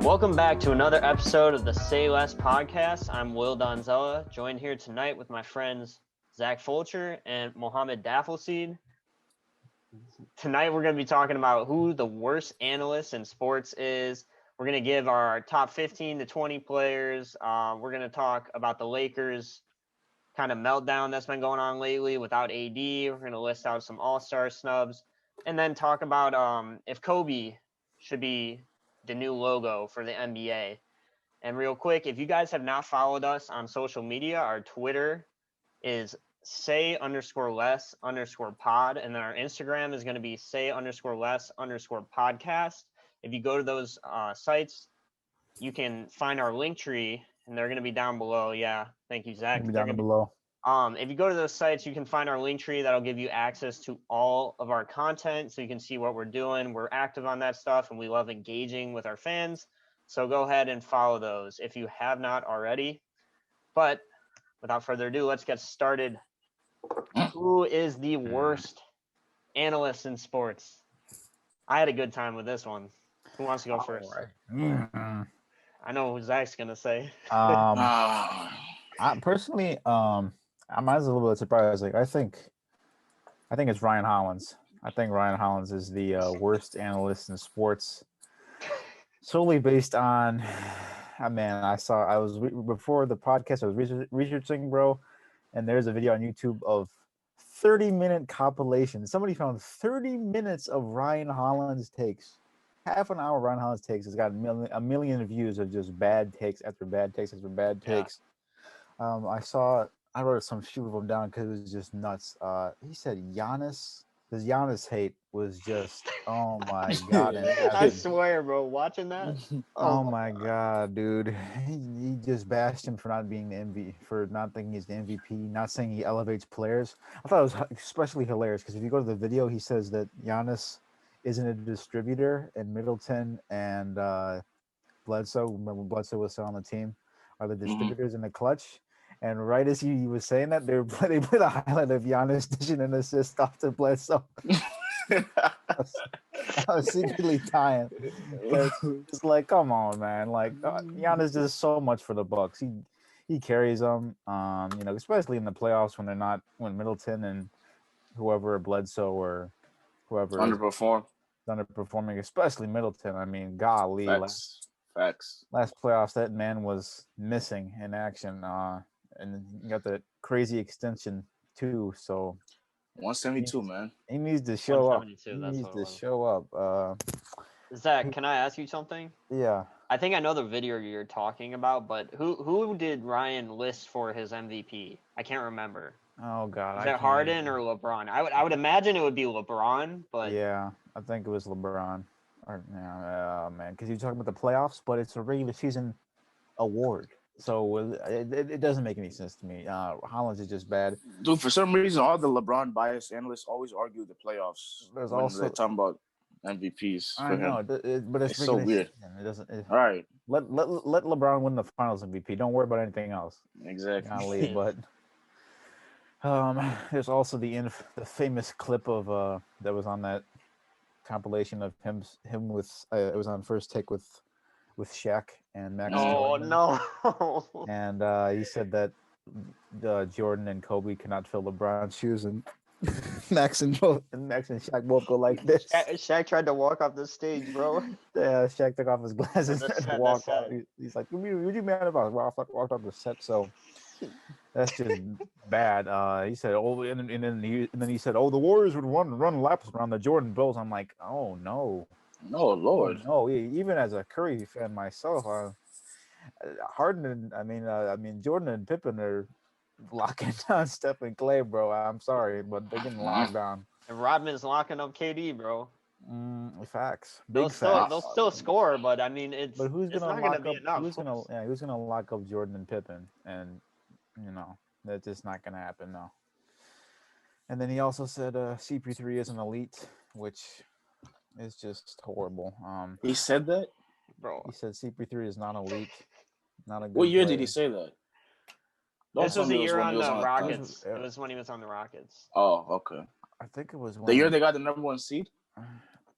Welcome back to another episode of the Say Less podcast. I'm Will Donzella, joined here tonight with my friends Zach Fulcher and Mohammed Daffleseed. Tonight we're going to be talking about who the worst analyst in sports is. We're going to give our top 15 to 20 players. We're going to talk about the Lakers kind of meltdown that's been going on lately without AD. We're going to list out some all-star snubs and then talk about if Kobe should be the new logo for the NBA. And real quick, if you guys have not followed us on social media, our Twitter is say_less_pod. And then our Instagram is going to be say_less_podcast. If you go to those sites, you can find our link tree and they're going to be down below. Yeah. Thank you, Zach. Down below. If you go to those sites, you can find our link tree. That'll give you access to all of our content so you can see what we're doing. We're active on that stuff and we love engaging with our fans. So go ahead and follow those if you have not already. But without further ado, let's get started. Who is the worst analyst in sports? I had a good time with this one. Who wants to go first? Right. I know what Zach's going to say. I personally, I'm a little bit surprised. Like, I think it's Ryan Hollins. I think Ryan Hollins is the worst analyst in sports, solely based on. Before the podcast, I was researching, bro, and there's a video on YouTube of 30-minute compilation. Somebody found 30 minutes of Ryan Hollins takes. Half an hour Ryan Hollins takes has got a million views of just bad takes after bad takes after bad takes. I wrote some few of them down because it was just nuts. He said his Giannis hate was just, oh my God. I swear, bro, watching that. Oh my God, dude. He just bashed him for not being the MVP, for not thinking he's the MVP, not saying he elevates players. I thought it was especially hilarious because if you go to the video, he says that Giannis isn't a distributor and Middleton and Bledsoe, remember Bledsoe was still on the team, are the distributors in the clutch. And right as he was saying that, they put a highlight of Giannis dishing an assist off to Bledsoe. I was secretly dying. It's like, come on, man! Like Giannis does so much for the Bucks. He carries them. Especially in the playoffs when Middleton and whoever Bledsoe or whoever underperforming, especially Middleton. I mean, golly, Facts. Last playoffs, that man was missing in action. And you got the crazy extension too. So 172, man. He needs to show up. Zach, can I ask you something? Yeah. I think I know the video you're talking about, but who did Ryan list for his MVP? I can't remember. Oh God. Is it Harden or LeBron? I would imagine it would be LeBron, but yeah, I think it was LeBron. Man, because you're talking about the playoffs, but it's a regular season award. So it doesn't make any sense to me. Hollins is just bad. Dude, for some reason, all the LeBron biased analysts always argue the playoffs. There's when also they're talking about MVPs. I know, but it's so weird. It doesn't. All right. Let LeBron win the Finals MVP. Don't worry about anything else. Exactly. But there's also the famous clip of that was on that compilation of him with it was on First Take with Shaq and Max. Oh Jordan. no! And he said that Jordan and Kobe cannot fill LeBron's shoes, and Max and Shaq both go like this. Shaq tried to walk off the stage, bro. Yeah, Shaq took off his glasses and walked off. He's like, "What are you mad about?" Walked off the set. So that's just bad. He said, "Oh," and then he said, "Oh, the Warriors would run laps around the Jordan Bulls." I'm like, "Oh no." No, Lord. No, even as a Curry fan myself, Harden. I mean, Jordan and Pippen are locking down Steph and Clay, bro. I'm sorry, but they're getting locked down. And Rodman's locking up KD, bro. Facts. They'll still score, but I mean, who's not gonna be enough. Who's gonna lock up Jordan and Pippen? And that's just not gonna happen, no. And then he also said CP3 is an elite, which is just horrible. He said that, bro. He said CP3 is not elite, not a good What year player. did he say that? This was the year on the Rockets. It was when he was on the Rockets. Oh, okay. I think it was the year they got the number 1 seed.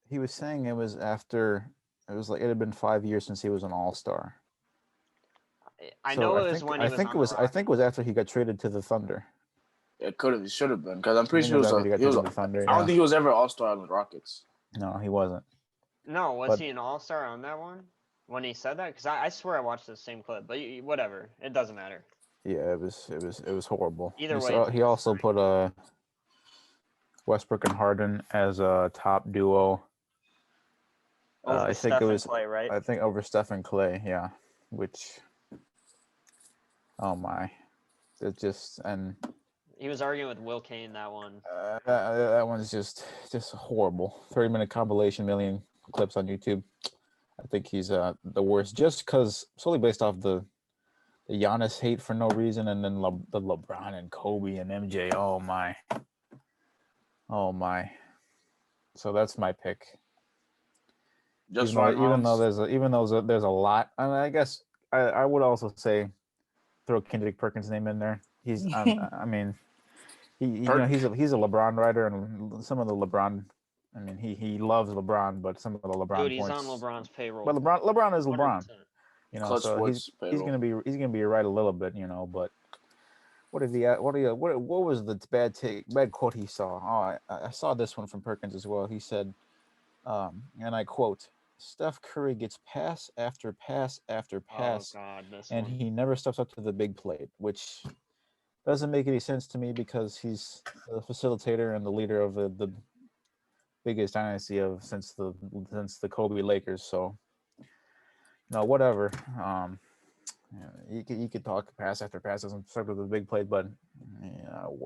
He was saying it was after it had been 5 years since he was an All-Star. I So know it was when he was on the I think it was after he got traded to the Thunder. It could have. It should have been because I'm I pretty think sure it was after he got he was. traded to the Thunder. I don't Yeah. think he was ever All Star on the Rockets. No, he wasn't. No, was But- he an all-star on that one when he said that? Because I swear I watched the same clip, but whatever. It doesn't matter. Yeah, it was horrible. Either way, He also put Westbrook and Harden as a top duo. Over I think Steph it and was Clay, right? I think over Steph and Clay, yeah. Which, oh my, it just and He was arguing with Will Kane that one. that one's just horrible. 30-minute compilation, million clips on YouTube. I think he's the worst, just because solely based off the Giannis hate for no reason, and then the LeBron and Kobe and MJ. Oh my. So that's my pick. Just Even though there's a lot, and I guess I would also say throw Kendrick Perkins' name in there. He's I mean he's a LeBron writer, and some of the LeBron. I mean he loves LeBron, but some of the LeBron Dude, he's points. on LeBron's payroll. But LeBron is LeBron. 100%. Clutch So Sports he's gonna be right a little bit, but what was the bad quote he saw? Oh, I saw this one from Perkins as well. He said, and I quote, Steph Curry gets pass after pass after pass, Oh God, this and one. he never steps up to the big plate, which doesn't make any sense to me because he's the facilitator and the leader of the biggest dynasty since the Kobe Lakers. So no, whatever. You could talk pass after pass, doesn't start with the big plate, but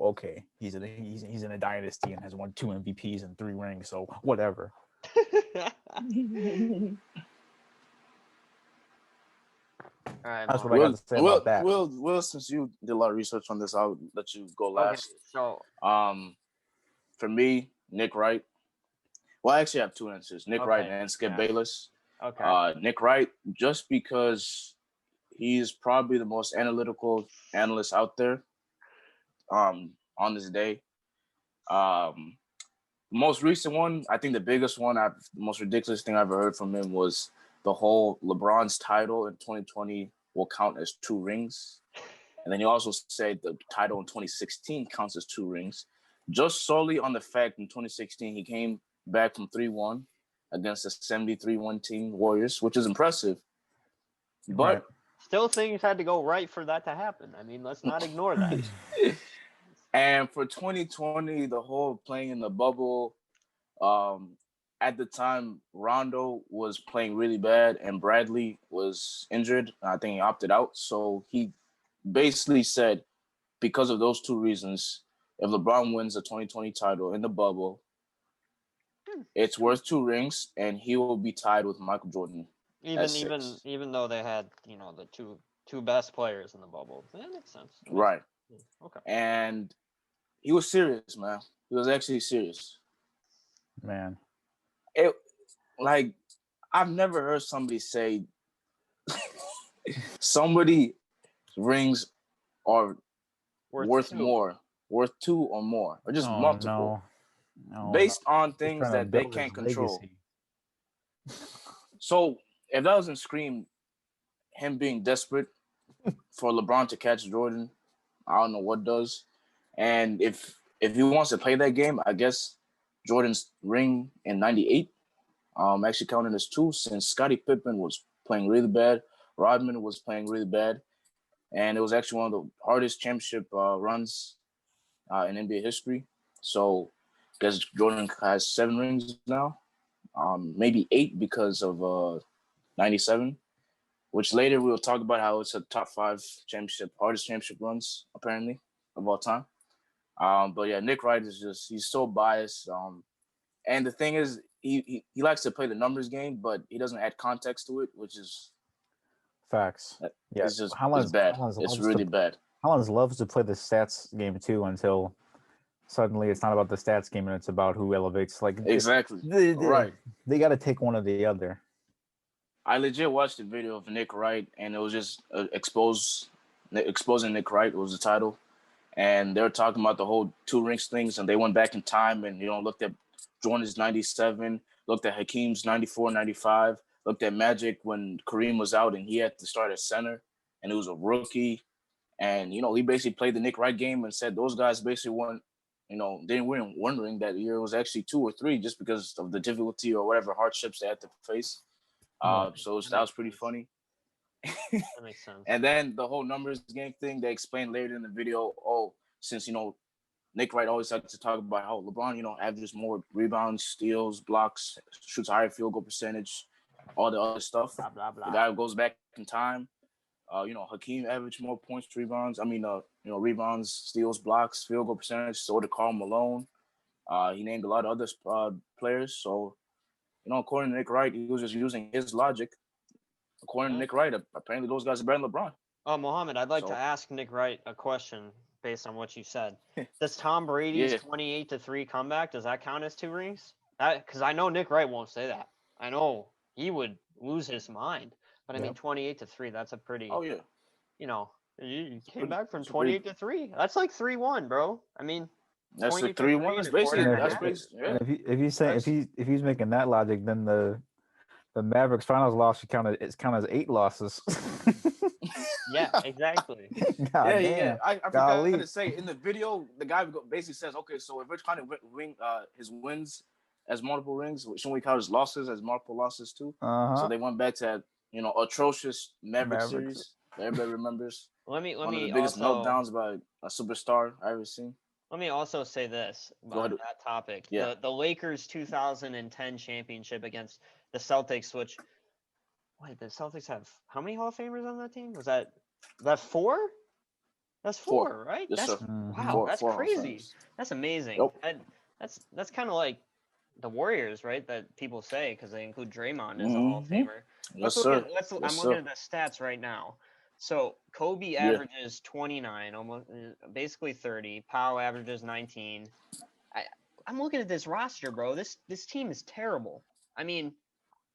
okay, he's in a dynasty and has won 2 MVPs and 3 rings, so whatever. All right, That's Mo. what I got to say about that. Will, since you did a lot of research on this, I'll let you go last. Okay, so For me, Nick Wright. Well, I actually have 2 answers: Nick Wright and Skip Bayless. okay. Nick Wright, just because he's probably the most analytical analyst out there. On this day, most recent one, I think the biggest one, the most ridiculous thing I ever heard from him was the whole LeBron's title in 2020 will count as 2 rings. And then he also said the title in 2016 counts as 2 rings, just solely on the fact in 2016 he came back from 3-1 against the 73-1 team Warriors, which is impressive. But Right. Still things had to go right for that to happen. I mean, let's not ignore that. And for 2020, the whole playing in the bubble, at the time, Rondo was playing really bad and Bradley was injured. I think he opted out. So he basically said, because of those 2 reasons, if LeBron wins the 2020 title in the bubble, it's worth 2 rings and he will be tied with Michael Jordan. Even though they had, the two best players in the bubble. That makes sense. Right. Okay. And he was serious, man. He was actually serious. Man. I've never heard somebody say somebody rings are worth 2. more, worth 2 or more, or just multiple, based on things that they can't control. So if that doesn't scream him being desperate for LeBron to catch Jordan, I don't know what does. And if he wants to play that game, I guess Jordan's ring in '98 actually counted as 2, since Scottie Pippen was playing really bad, Rodman was playing really bad, and it was actually one of the hardest championship runs in NBA history. So I guess Jordan has 7 rings now, maybe 8 because of '97, which later we'll talk about how it's a top 5 hardest championship runs apparently of all time. But yeah, Nick Wright is he's so biased. And the thing is, he likes to play the numbers game, but he doesn't add context to it, which is facts. Yeah, it's bad. It's really bad. Hollins loves to play the stats game too until suddenly it's not about the stats game and it's about who elevates. Exactly. Right. They got to take one or the other. I legit watched the video of Nick Wright, and it was just exposing Nick Wright. It was the title. And they were talking about the whole 2 rings things, and they went back in time and looked at Jordan's '97, looked at Hakeem's '94, '95, looked at Magic when Kareem was out and he had to start at center, and it was a rookie. And, he basically played the Nick Wright game and said those guys basically weren't, they weren't wondering that year it was actually 2 or 3 just because of the difficulty or whatever hardships they had to face. So that was pretty funny. That makes sense. And then the whole numbers game thing, they explained later in the video, since, Nick Wright always likes to talk about how LeBron, averages more rebounds, steals, blocks, shoots a higher field goal percentage, all the other stuff. Blah, blah, blah. The guy goes back in time. Hakeem averaged more points, rebounds. Rebounds, steals, blocks, field goal percentage. So did Karl Malone. He named a lot of other players. So, according to Nick Wright, he was just using his logic. According to Nick Wright, apparently those guys are better than LeBron. Mohammed, I'd like to ask Nick Wright a question based on what you said. Does Tom Brady's 28-3 comeback, does that count as 2 rings? Because I know Nick Wright won't say that. I know he would lose his mind. But I mean, 28-3, that's a pretty. Oh yeah. You came back from 28-3. That's like 3-1, bro. I mean, that's like 3-1. It's basically that's basically. Yeah. If he's making that logic, then the Mavericks finals loss should count as 8 losses. Yeah, exactly. Yeah. I forgot to say in the video, the guy basically says, okay, so if we're trying to ring his wins as multiple rings, shouldn't we count his losses as multiple losses too? So they went back to that, atrocious Maverick series that everybody remembers. Let me one of the biggest meltdowns by a superstar I've ever seen. Let me also say this on that topic. Yeah. The Lakers 2010 championship against the Celtics, which the Celtics have how many Hall of Famers on that team? Was that 4? That's 4, right? Yes, that's sir. Wow, that's crazy. That's amazing. Yep. That's kind of like the Warriors, right? That people say because they include Draymond as a Hall of Famer. Yes, sir. I'm looking at the stats right now. So Kobe averages 29, almost basically 30. Powell averages 19. I'm looking at this roster, bro. This team is terrible. I mean,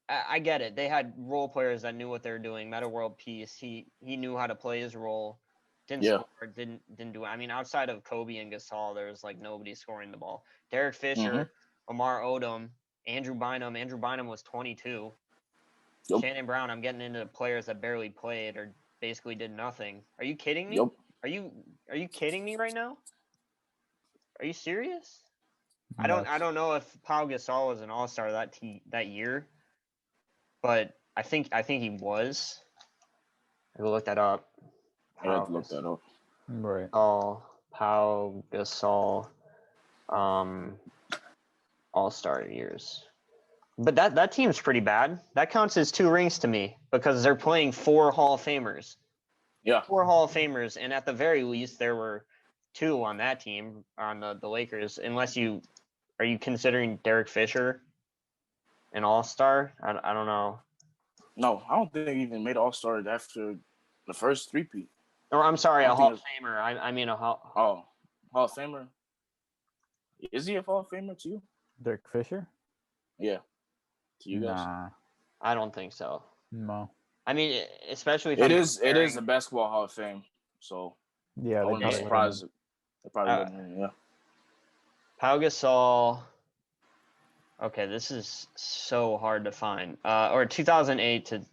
I get it. They had role players that knew what they were doing. Meta World Peace. He knew how to play his role. Didn't score. Didn't do it. I mean, outside of Kobe and Gasol, there was like nobody scoring the ball. Derek Fisher, Omar Odom, Andrew Bynum. Andrew Bynum was 22. Yep. Shannon Brown. I'm getting into players that barely played or basically did nothing. Are you kidding me? Yep. Are you kidding me right now? Are you serious? I don't know if Pau Gasol was an all-star that year, but I think he was. I will look that up. I have to look that up. Right. Pau Gasol, all-star years. But that team's pretty bad. That counts as 2 rings to me because they're playing 4 Hall of Famers. Yeah. 4 Hall of Famers, and at the very least, there were 2 on that team on the Lakers. Unless are you considering Derek Fisher an all-star? I don't know. No, I don't think he even made all-star after the first 3-peat. Or I'm sorry, a Hall of Famer. I mean a Hall. Oh, Hall of Famer. Is he a Hall of Famer to you? Derek Fisher? Yeah. To you guys? Nah. I don't think so. No. I mean, especially if it is a basketball Hall of Fame. So yeah, I wouldn't be surprised. They probably wouldn't. Yeah. Pau Gasol. Okay, this is so hard to find. Or 2008 to.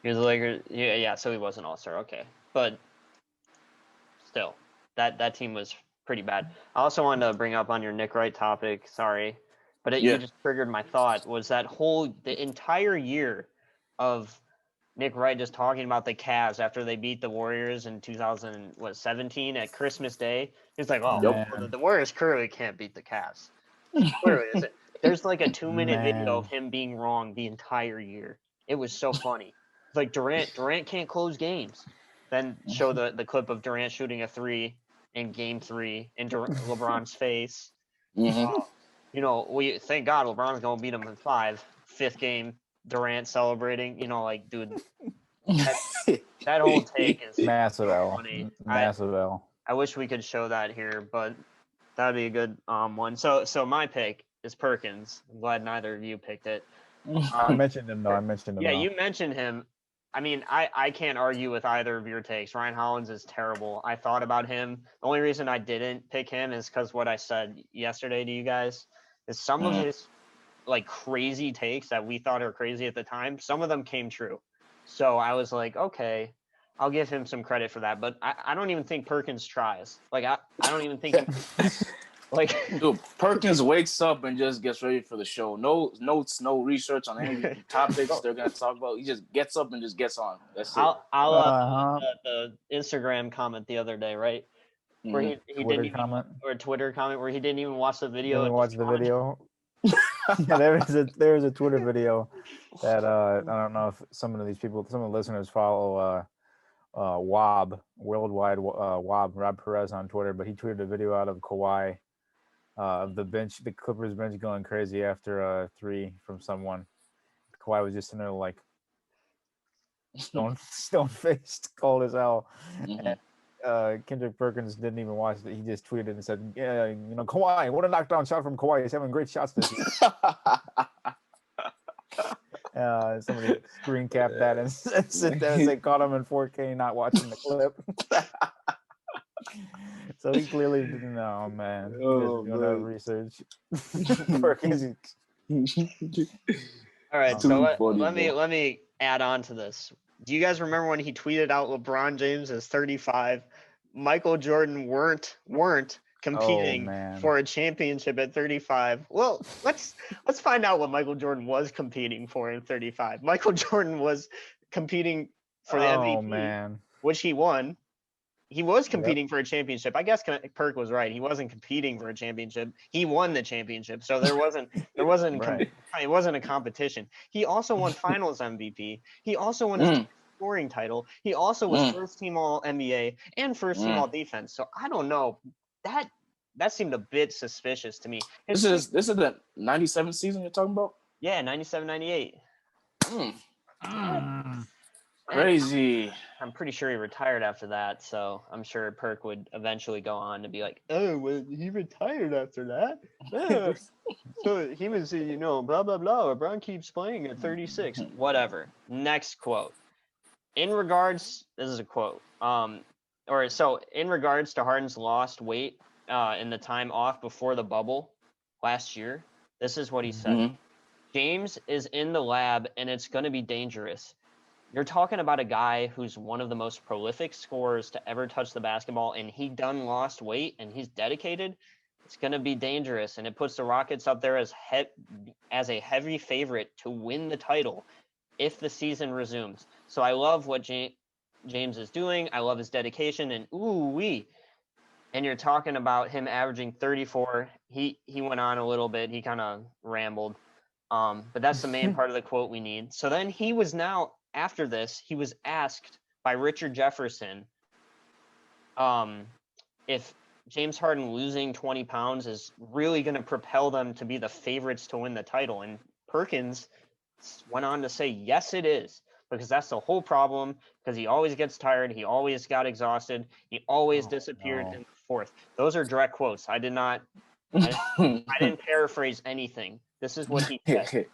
Here's the Lakers. Yeah. So he was an all-star. Okay, but still, that team was pretty bad. I also wanted to bring up on your Nick Wright topic. Sorry. But you just triggered my thought, was the entire year of Nick Wright just talking about the Cavs after they beat the Warriors in 2017 at Christmas Day. He's like, the Warriors clearly can't beat the Cavs. Clearly, there's like a 2-minute video of him being wrong the entire year. It was so funny. It's like Durant can't close games. Then show the clip of Durant shooting a 3 in Game 3 in LeBron's face. Thank God LeBron's gonna beat him in 5. 5th game, Durant celebrating. Dude, that whole take is massive L. Funny. Massive L. I wish we could show that here, but that'd be a good one. So my pick is Perkins. I'm glad neither of you picked it. I mentioned him though. Yeah, you mentioned him. I mean, I can't argue with either of your takes. Ryan Hollins is terrible. I thought about him. The only reason I didn't pick him is because what I said yesterday to you guys is some of like crazy takes that we thought are crazy at the time, some of them came true. So I was like, okay, I'll give him some credit for that. But I don't even think Perkins tries. Like I don't even think like Dude, Perkins wakes up and just gets ready for the show. No notes, no research on any topics they're gonna talk about. He just gets up and just gets on. That's it. I'll Uh-huh. the Instagram comment the other day, right? Where Mhm. he Twitter didn't even comment. or a Twitter comment where he didn't even watch the video Then we and watch just the commented. video. Yeah, there is a Twitter video that I don't know if some of the listeners follow Worldwide Rob Perez on Twitter, but he tweeted a video out of Kawhi of the Clippers bench going crazy after a three from someone. Kawhi was just in there like stone faced, cold as hell. Mhm. Kendrick Perkins didn't even watch it. He just tweeted and said, "Yeah, Kawhi, what a knockdown shot from Kawhi. He's having great shots this year." Somebody screen cap that and sit there and say, "Caught him in 4K, not watching the clip." So he clearly didn't know, man. He doesn't do enough research. Perkins. All right, Too so funny, let me add on to this. Do you guys remember when he tweeted out LeBron James is 35? Michael Jordan weren't competing man. for a championship at 35. Well, let's find out what Michael Jordan was competing for in 35. Michael Jordan was competing for the MVP, Man. which he won. He was Yep. competing for a championship. I guess Perk was right. He wasn't competing for a championship. He won the championship. So there wasn't Right. it wasn't a competition. He also won Finals MVP. He also won his scoring title. He also was first team All NBA and first team All Defense. So I don't know. That seemed a bit suspicious to me. This is the 97 season you're talking about? Yeah, 97, 98. Crazy. I'm pretty sure he retired after that, so I'm sure Perk would eventually go on to be like, oh, well, he retired after that. Yeah. So he was, blah, blah, blah. LeBron keeps playing at 36. Whatever. Next quote. In regards, this is a quote. In regards to Harden's lost weight in the time off before the bubble last year, this is what he said. James is in the lab, and it's going to be dangerous. You're talking about a guy who's one of the most prolific scorers to ever touch the basketball, and he done lost weight, and he's dedicated. It's going to be dangerous, and it puts the Rockets up there as a heavy favorite to win the title if the season resumes. So I love what James is doing. I love his dedication, and ooh-wee. And you're talking about him averaging 34. He went on a little bit. He kind of rambled. But that's the main part of the quote we need. So then after this, he was asked by Richard Jefferson if James Harden losing 20 pounds is really going to propel them to be the favorites to win the title. And Perkins went on to say, yes, it is, because that's the whole problem, because he always gets tired. He always got exhausted. He always disappeared in the fourth. Those are direct quotes. I didn't paraphrase anything. This is what he said.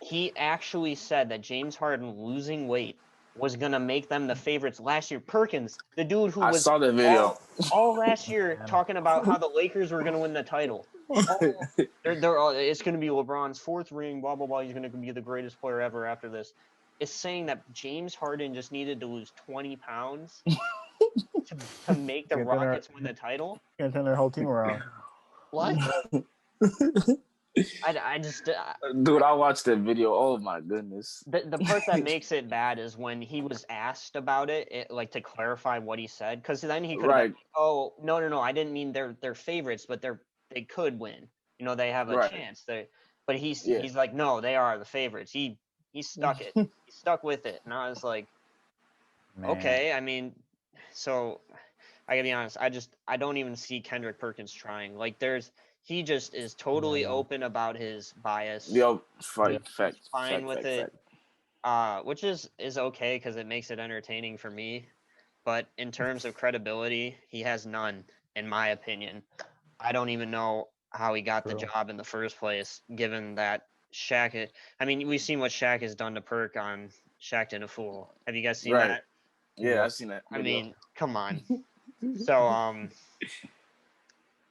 He actually said that James Harden losing weight was going to make them the favorites last year. Perkins, the dude who was saw the video all last year talking about how the Lakers were going to win the title. It's going to be LeBron's fourth ring, blah, blah, blah. He's going to be the greatest player ever after this. Is saying that James Harden just needed to lose 20 pounds to make the Rockets win the title. Can't turn their whole team around. What? I just dude, I watched that video. Oh my goodness. The part that makes it bad is when he was asked about it, like to clarify what he said, because then he could have been like, oh no, I didn't mean they're favorites, but they could win. They have a chance. But he's like, no, they are the favorites. He stuck it. He stuck with it, and I was like, okay. I mean, so I gotta be honest. I don't even see Kendrick Perkins trying. Like he just is totally open about his bias. Fact. Fine with it. Which is okay because it makes it entertaining for me. But in terms of credibility, he has none, in my opinion. I don't even know how he got the job in the first place, given that Shaq. We've seen what Shaq has done to Perk on Shaq and a Fool. Have you guys seen that? Yeah, I've seen that video. Come on. So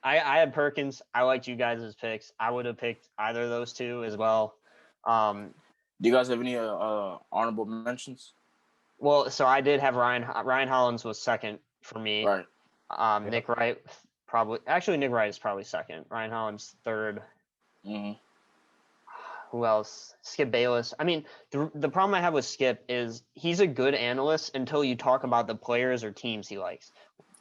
I had Perkins. I liked you guys' picks. I would have picked either of those two as well. Do you guys have any honorable mentions? Well, so I did have Ryan Hollins was second for me. Right. Nick Wright Nick Wright is probably second. Ryan Hollins third. Mm-hmm. Who else? Skip Bayless. I mean, the problem I have with Skip is he's a good analyst until you talk about the players or teams he likes.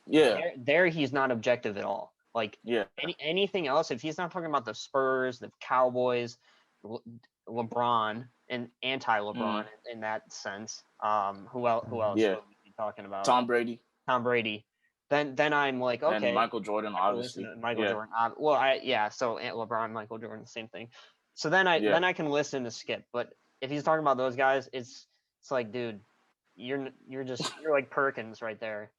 Yeah. There he's not objective at all. Like Yeah. anything else, if he's not talking about the Spurs, the Cowboys, LeBron, and anti-LeBron in that sense, who else Yeah. would we be talking about? Tom Brady. Then I'm like, okay. And Michael Jordan, obviously. Michael Jordan. So LeBron, Michael Jordan, same thing. So then I can listen to Skip. But if he's talking about those guys, it's like, dude, you're like Perkins right there.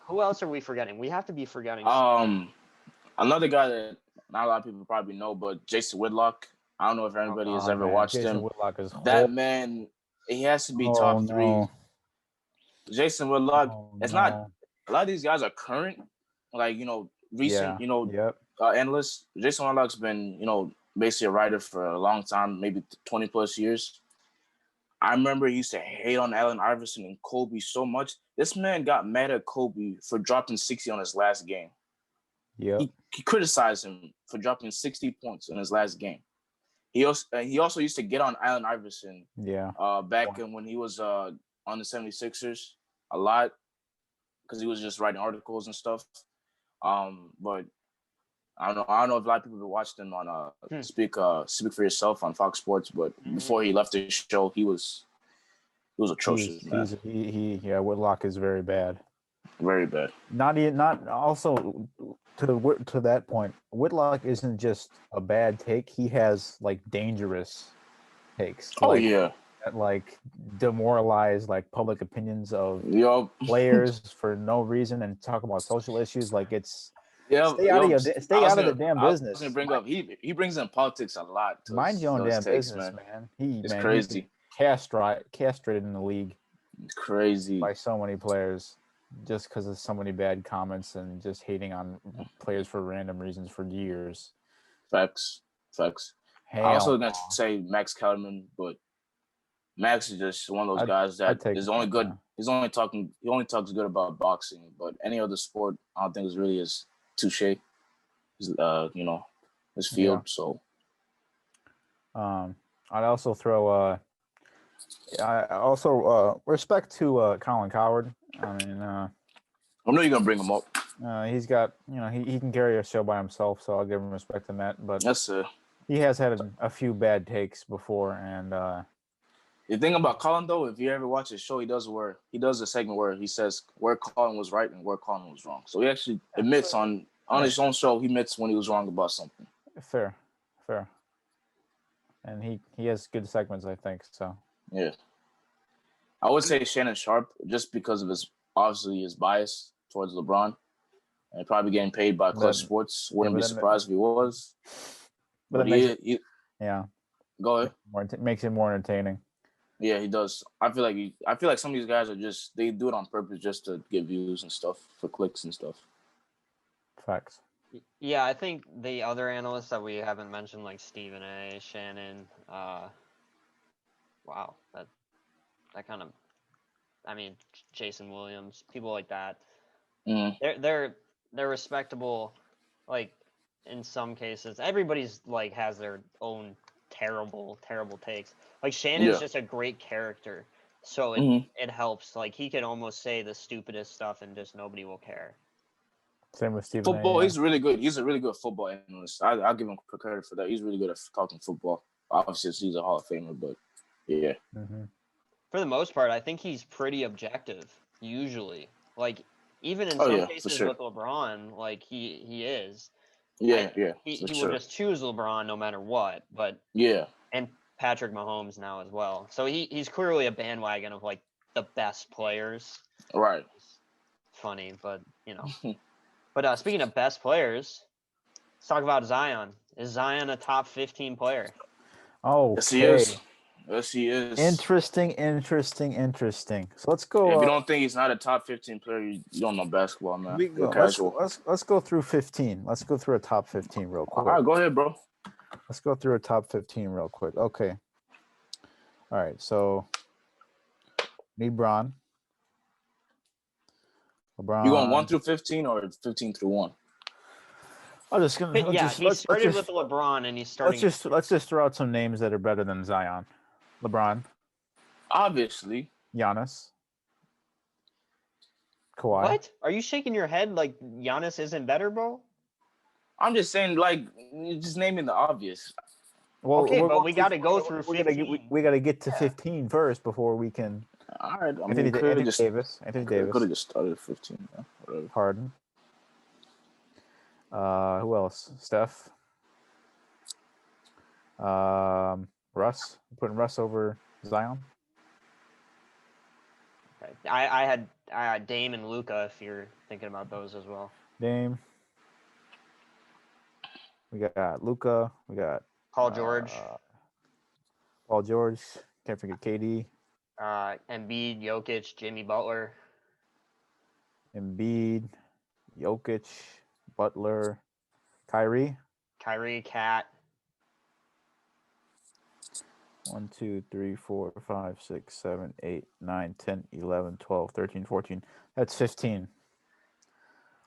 Who else are we forgetting? We have to be forgetting. Another guy that not a lot of people probably know, but Jason Whitlock. I don't know if anybody has ever watched him. Whitlock is that man. He has to be top 3. Jason Whitlock. It's not. A lot of these guys are current, like recent. Analysts. Jason Whitlock's been basically a writer for a long time, maybe 20 plus years. I remember he used to hate on Allen Iverson and Kobe so much. This man got mad at Kobe for dropping 60 on his last game. Yeah. He criticized him for dropping 60 points in his last game. He also used to get on Allen Iverson. Yeah. Back when he was on the 76ers a lot because he was just writing articles and stuff. But I don't know if a lot of people have watched him on Speak for Yourself on Fox Sports, but before he left the show, he was atrocious. Whitlock is very bad. Very bad. Not also to that point. Whitlock isn't just a bad take; he has like dangerous takes. That like demoralize like public opinions of players for no reason and talk about social issues. Like it's. Stay out of the damn business. I was gonna bring up he brings in politics a lot. Mind your own damn business, man. It's crazy. He's castrated in the league. It's crazy by so many players just because of so many bad comments and just hating on players for random reasons for years. Facts. I also gonna say Max Kellerman, but Max is just one of those guys that is only good. He only talks good about boxing, but any other sport, I don't think is really his touche. His field. So, I'd also throw. I also respect to Colin Cowherd. I mean, I know you're gonna bring him up. He's got, he can carry a show by himself, so I'll give him respect in that. But yes, sir. He has had a few bad takes before, and the thing about Colin, though, if you ever watch his show, he does a segment where he says where Colin was right and where Colin was wrong. So he actually admits on his own show, he admits when he was wrong about something. Fair. And he has good segments, I think. So yeah, I would say Shannon Sharp just because of his bias towards LeBron, and probably getting paid by Clutch Sports. Wouldn't be surprised if he was. But go ahead. Makes it more entertaining. Yeah, he does. I feel like some of these guys they do it on purpose just to get views and stuff for clicks and stuff. Facts. Yeah, I think the other analysts that we haven't mentioned, like Stephen A, Shannon, wow, that kind of, I mean, Jason Williams, people like that. They're respectable, like in some cases. Everybody's like has their own terrible takes. Like Shannon's just a great character, so it helps. Like he can almost say the stupidest stuff and just nobody will care. Same with Stephen. Football, he's really good. He's a really good football analyst. I'll give him credit for that. He's really good at talking football. Obviously, he's a Hall of Famer, but yeah. For the most part, I think he's pretty objective. Usually, like even in some cases with LeBron, like he is. Yeah. He will just choose LeBron no matter what. But and Patrick Mahomes now as well. So he's clearly a bandwagon of like the best players. Right. It's funny, but But speaking of best players, let's talk about Zion. Is Zion a top 15 player? Oh, yes, he is. Yes, he is. Interesting. So let's go. If you don't think he's not a top 15 player, you don't know basketball, man. You're Let's casual. go through 15. Let's go through a top 15 real quick. All right, go ahead, bro. Let's go through a top 15 real quick. Okay. All right. So LeBron. You going 1 through 15 or 15 through 1? He started with LeBron and he's starting. Let's just throw out some names that are better than Zion. LeBron. Obviously. Giannis. Kawhi. What? Are you shaking your head like Giannis isn't better, bro? I'm just saying, like, you're just naming the obvious. Well, okay, but we got to go through 15. We got to get to 15 first before we can. All right. Anthony Davis. Could have just started at 15. Yeah, whatever. Harden. Who else? Steph. Russ. Putting Russ over Zion. Okay. I had Dame and Luka if you're thinking about those as well. Dame. We got Luka. We got Paul George. Paul George. Can't forget KD. Embiid, Jokic, Jimmy Butler. Embiid, Jokic, Butler, Kyrie. Cat. 1, 2, 3, 4, 5, 6, 7, 8, 9, 10, 11, 12, 13, 14. That's 15.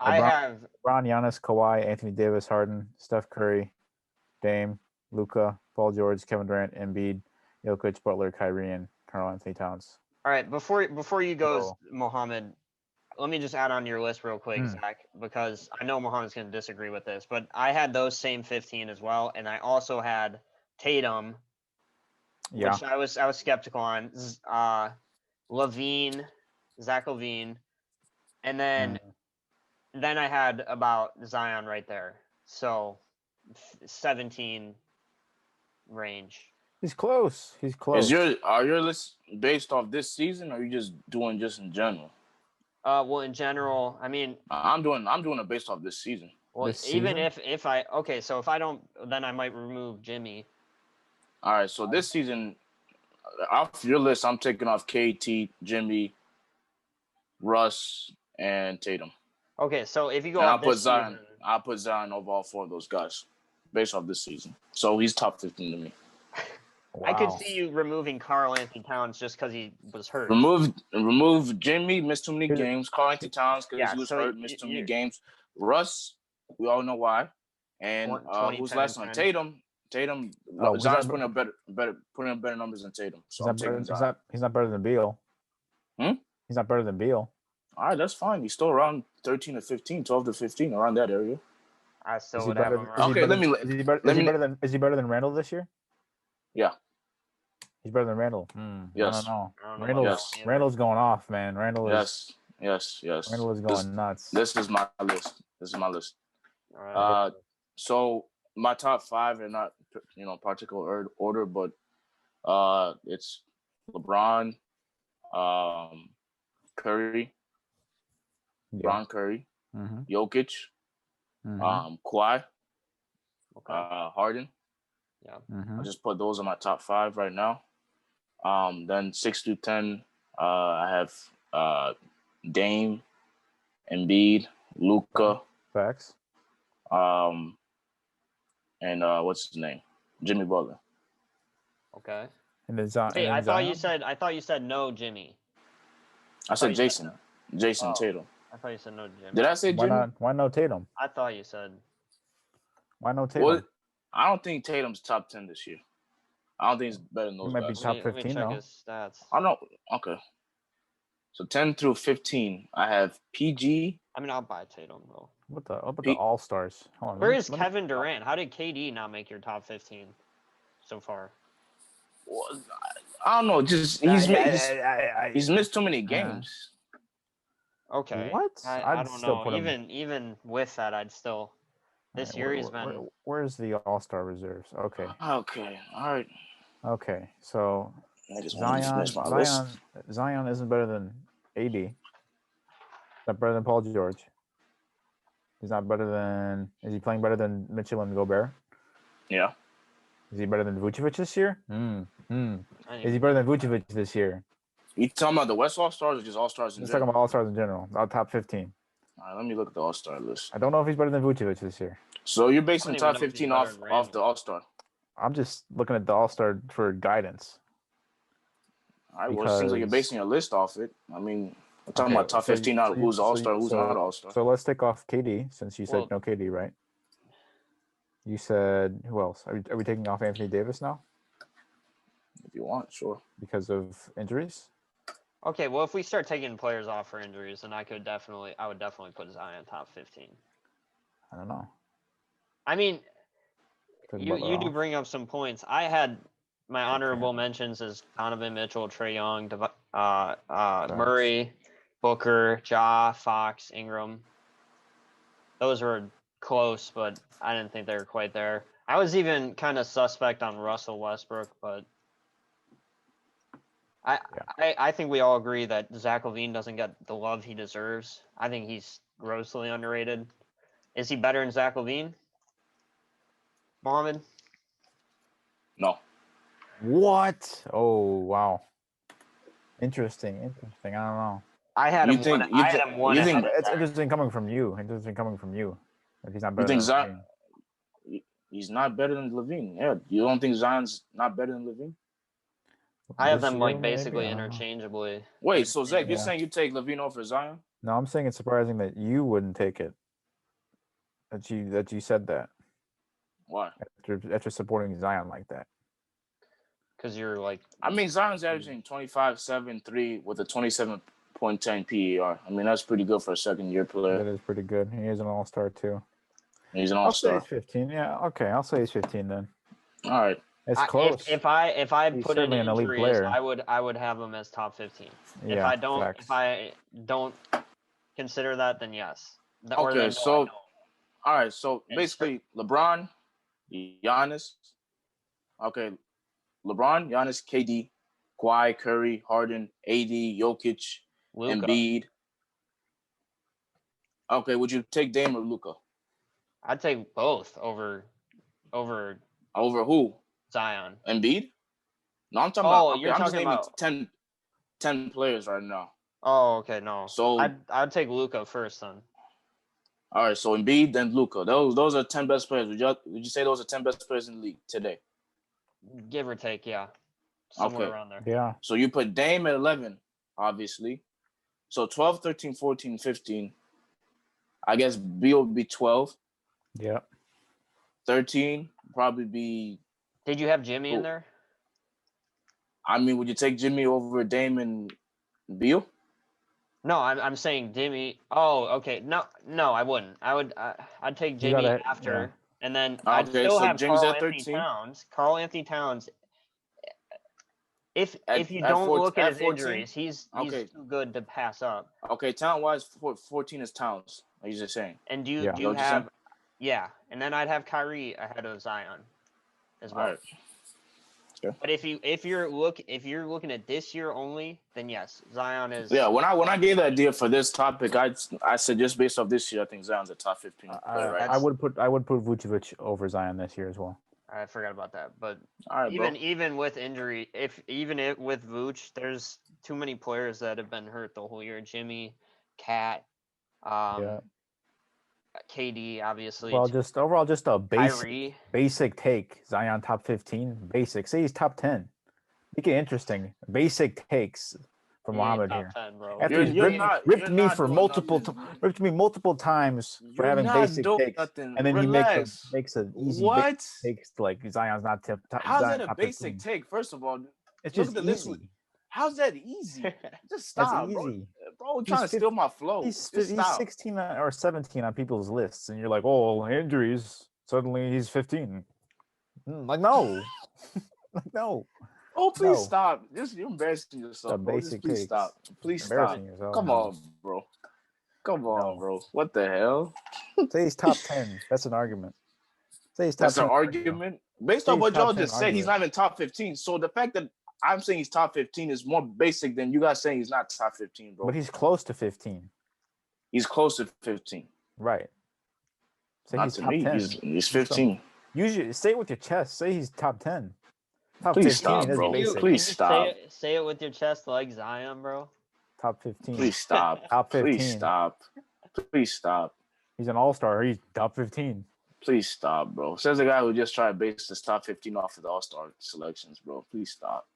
I have LeBron, Giannis, Kawhi, Anthony Davis, Harden, Steph Curry, Dame, Luka, Paul George, Kevin Durant, Embiid, Jokic, Butler, Kyrie, and Karl Anthony Towns. All right, before you go, Mohammed, let me just add on to your list real quick, Zach, because I know Mohammed's going to disagree with this, but I had those same 15 as well, and I also had Tatum, which I was skeptical on, Zach LaVine, and then I had about Zion right there. So 17 range. He's close. Are your lists based off this season, or are you just doing just in general? Well, in general, I mean, I'm doing it based off this season. Well, even if I so if I don't, then I might remove Jimmy. All right, so this season, off your list, I'm taking off KT, Jimmy, Russ, and Tatum. Okay, so if you go, I'll put Zion over all 4 of those guys, based off this season. So he's top 15 to me. Wow. I could see you removing Karl Anthony Towns just because he was hurt. Remove Jimmy, missed too many games. Karl Anthony Towns because he was hurt, missed too many games. Russ, we all know why. And who's last one? Tatum. Zion's putting up better numbers than Tatum. So he's not better than Beal. He's not better than Beal. All right, that's fine. He's still around 13 to 15, 12 to 15, around that area. I still would have him around. Okay, is he better than Randall this year? Yeah. He's better than Randall. Yes. I don't know. Randall's going off, man. Yes. Randall is going nuts. This is my list. All right. So my top 5 are not, particular order, but it's LeBron, Curry, Jokic, Kawhi, Harden. Yeah. I just put those in my top 5 right now. Then 6 through 10, I have Dame, Embiid, Luka. Facts. And what's his name? Jimmy Butler. Okay. And then I thought you said no Jimmy. I said Jason. Tatum. I thought you said no Jimmy. Did I say Jimmy? Why no Tatum? I thought you said. Why no Tatum? Well, I don't think Tatum's top 10 this year. I don't think he's better than those guys. He might be top 15 let me check though. his stats. I know. Okay. So 10 through 15, I have PG. I mean, I'll buy Tatum though. What about the All Stars? Where is Kevin Durant? How did KD not make your top 15 so far? Well, I don't know. Just he's missed too many games. Okay. What? I don't know. Even with that, I'd still. This year he's been. Where's the All Star reserves? Okay. Okay. All right. Okay. So Zion isn't better than AD. He's not better than Paul George. He's not better than. Is he playing better than Mitchell and Gobert? Yeah. Is he better than Vucevic this year? Is he Anyway, better than Vucevic this year? You talking about the West All-Stars or just All-Stars in Let's talk general? about All-Stars in general. Our top 15. All right, let me look at the All-Star list. I don't know if he's better than Vucevic this year. So you're I basing don't even top know if he's 15 better off than the Randall. All-Star. I'm just looking at the All-Star for guidance. All right, well, it seems like you're Because- basing your list off it. I mean, we're talking about top 15 out who's All-Star, who's not All-Star. So let's take off KD since you said Well- no KD, right? You said who else? Are we taking off Anthony Davis now If you want, sure. because of injuries? Okay, well, if we start taking players off for injuries, then I would definitely put Zion top 15. I don't know. I mean, Took you Butler do off. bring up some points. I had my honorable mentions as Donovan Mitchell, Trae Young, Murray, Booker, Ja, Fox, Ingram. Those were close, but I didn't think they were quite there. I was even kind of suspect on Russell Westbrook, but I think we all agree that Zach LaVine doesn't get the love he deserves. I think he's grossly underrated. Is he better than Zach LaVine? Mohammed? No. What? Oh wow. Interesting. I don't know. I had You him think- one. you I had think- him one. you ahead think- of It's Zach. interesting coming from you. If he's not You better think than Zion? LaVine. He's not better than Levine. Yeah, you don't think Zion's not better than Levine? I have This them year, like maybe? basically I don't know. interchangeably. Wait, so Zach, you're Yeah. saying you take Levine over Zion? No, I'm saying it's surprising that you wouldn't take it. That you said that Why? after supporting Zion like that. Because you're like, I mean, Zion's averaging 25, 7, 3 with a 27.10 PER. I mean, that's pretty good for a second-year player. That is pretty good. He is an all-star too. He's an I'll say all-star. he's 15. Yeah, okay. I'll say he's 15 then. All right. It's close. if I He's put in certainly an elite injuries, player. I would have him as top 15. Yeah, If facts. I don't consider that, then yes. Or Okay, then no, so- I don't. All right, so And basically LeBron, Giannis. Okay, LeBron, Giannis, KD, Kawhi, Curry, Harden, AD, Jokic, Luka. Embiid. Okay, would you take Dame or Luka? I'd take both over Over who? Zion. Embiid? No, I'm talking Oh, about. Okay, you're I'm just talking naming about- 10 players right now. Oh, okay, no. So- I'd take Luka first then. All right, so Embiid, then Luka. Those are 10 best players. Would you say those are 10 best players in the league today? Give or take, yeah. Somewhere Okay. around there. Yeah. So you put Dame at 11, obviously. So 12, 13, 14, 15. I guess B will be 12. Yeah. 13 probably be. Did you have Jimmy in Who? there? I mean, would you take Jimmy over Dame and Beal? No, I'm saying Jimmy. Oh, okay. No, I wouldn't. I'd take You Jimmy gotta- after, yeah. and then I'd Okay, still so have Jimmy's Karl at Anthony 13. Towns. Karl Anthony Towns. If you At don't 14 look at at his 14? injuries, he's Okay. too good to pass up. Okay, talent-wise, 14 is Towns. Like you just saying. And Yeah. do Know you what you're saying? have? Yeah, and then I'd have Kyrie ahead of Zion, as All well. right. But if you're looking at this year only, then yes, Zion is. Yeah, when I gave the idea for this topic, I said just based off this year, I think Zion's a top 15 player, right? I would put Vucevic over Zion this year as well. I forgot about that, but All right, bro. even with injury, with Vooch, there's too many players that have been hurt the whole year. Jimmy, Cat, Yeah. KD, obviously. Well, just overall, just a Kyrie. basic take. Zion top 15. Basic. Say he's top 10. Make it interesting. Basic takes from He ain't Mohammed top here. 10, bro. After he's You're ripped, not- ripped you're me not for doing multiple nothing. ripped me multiple times for You're having not basic doing takes, nothing. and then Relax. he makes an easy What? takes like Zion's not top. How's Zion that a top basic 15. take? First of all, It's look just at the list. easy. How's that easy? Just That's stop, bro. easy. Bro, He's trying to steal my flow. He's Just stop. 16 or 17 on people's lists, and you're like, oh, injuries. Suddenly he's 15. Like no, like no. Oh, please No. stop. You're embarrassing yourself, A bro. Just basic please takes. stop. Please stop. Embarrassing yourself. Come no. on, bro. Come on, No. bro. What the hell? Say he's top 10. That's an argument. Say he's top That's 10. an argument. Based Say on he's what top y'all 10 just said, he's not even top 15. So the fact that I'm saying he's top 15 is more basic than you guys saying he's not top 15, bro. But he's close to 15. He's close to 15. Right. Say Not he's to top me. 10. He's 15. Usually, say it with your chest. Say he's top 10, top Please 15. stop, That's bro. basic. Please stop. Say it with your chest like Zion, bro? Top 15. Please stop. Top 15. Please stop. Please stop. He's an all-star. He's top 15. Please stop, bro. Says the guy who just tried to base his top 15 off of the All-Star selections, bro. Please stop.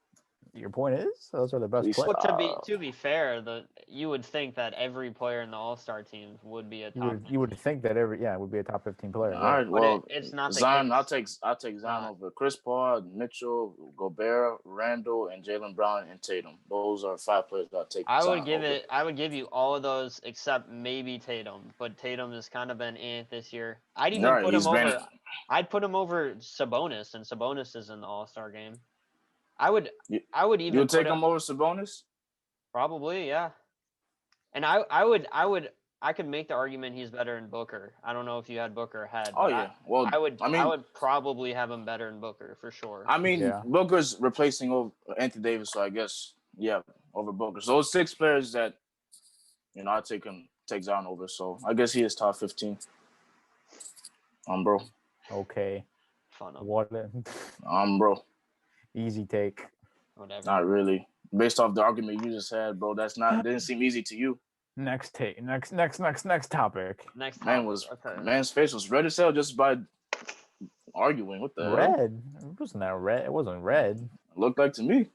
Your point is those are the best Please players. Well, to be fair, you would think that every player in the All-Star teams would be a top. You would think that would be a top 15 player. All right, well, it's not the Zion. case. I'll take Zion over Chris Paul, Mitchell, Gobert, Randall, and Jaylen Brown and Tatum. Those are 5 players that I'll take. I Zion would give you all of those except maybe Tatum, but Tatum has kind of been this year. I'd even put him over. I'd put him over Sabonis, and Sabonis is in the All-Star game. I would even. You would take him over Sabonis? Probably, yeah. And I could make the argument he's better than Booker. I don't know if you had Booker ahead. Oh yeah. Well, I would probably have him better than Booker for sure. I mean, Booker's replacing over Anthony Davis, so I guess over Booker. So those 6 players that I take Zion over. So I guess he is top 15. Bro. Okay. Fun. What? Bro. Easy take. Whatever. Not really. Based off the argument you just had, bro, didn't seem easy to you. Next take. Next topic. Man's face was red as hell just by arguing. What the hell? Red? It wasn't that red. It wasn't red. It looked like to me.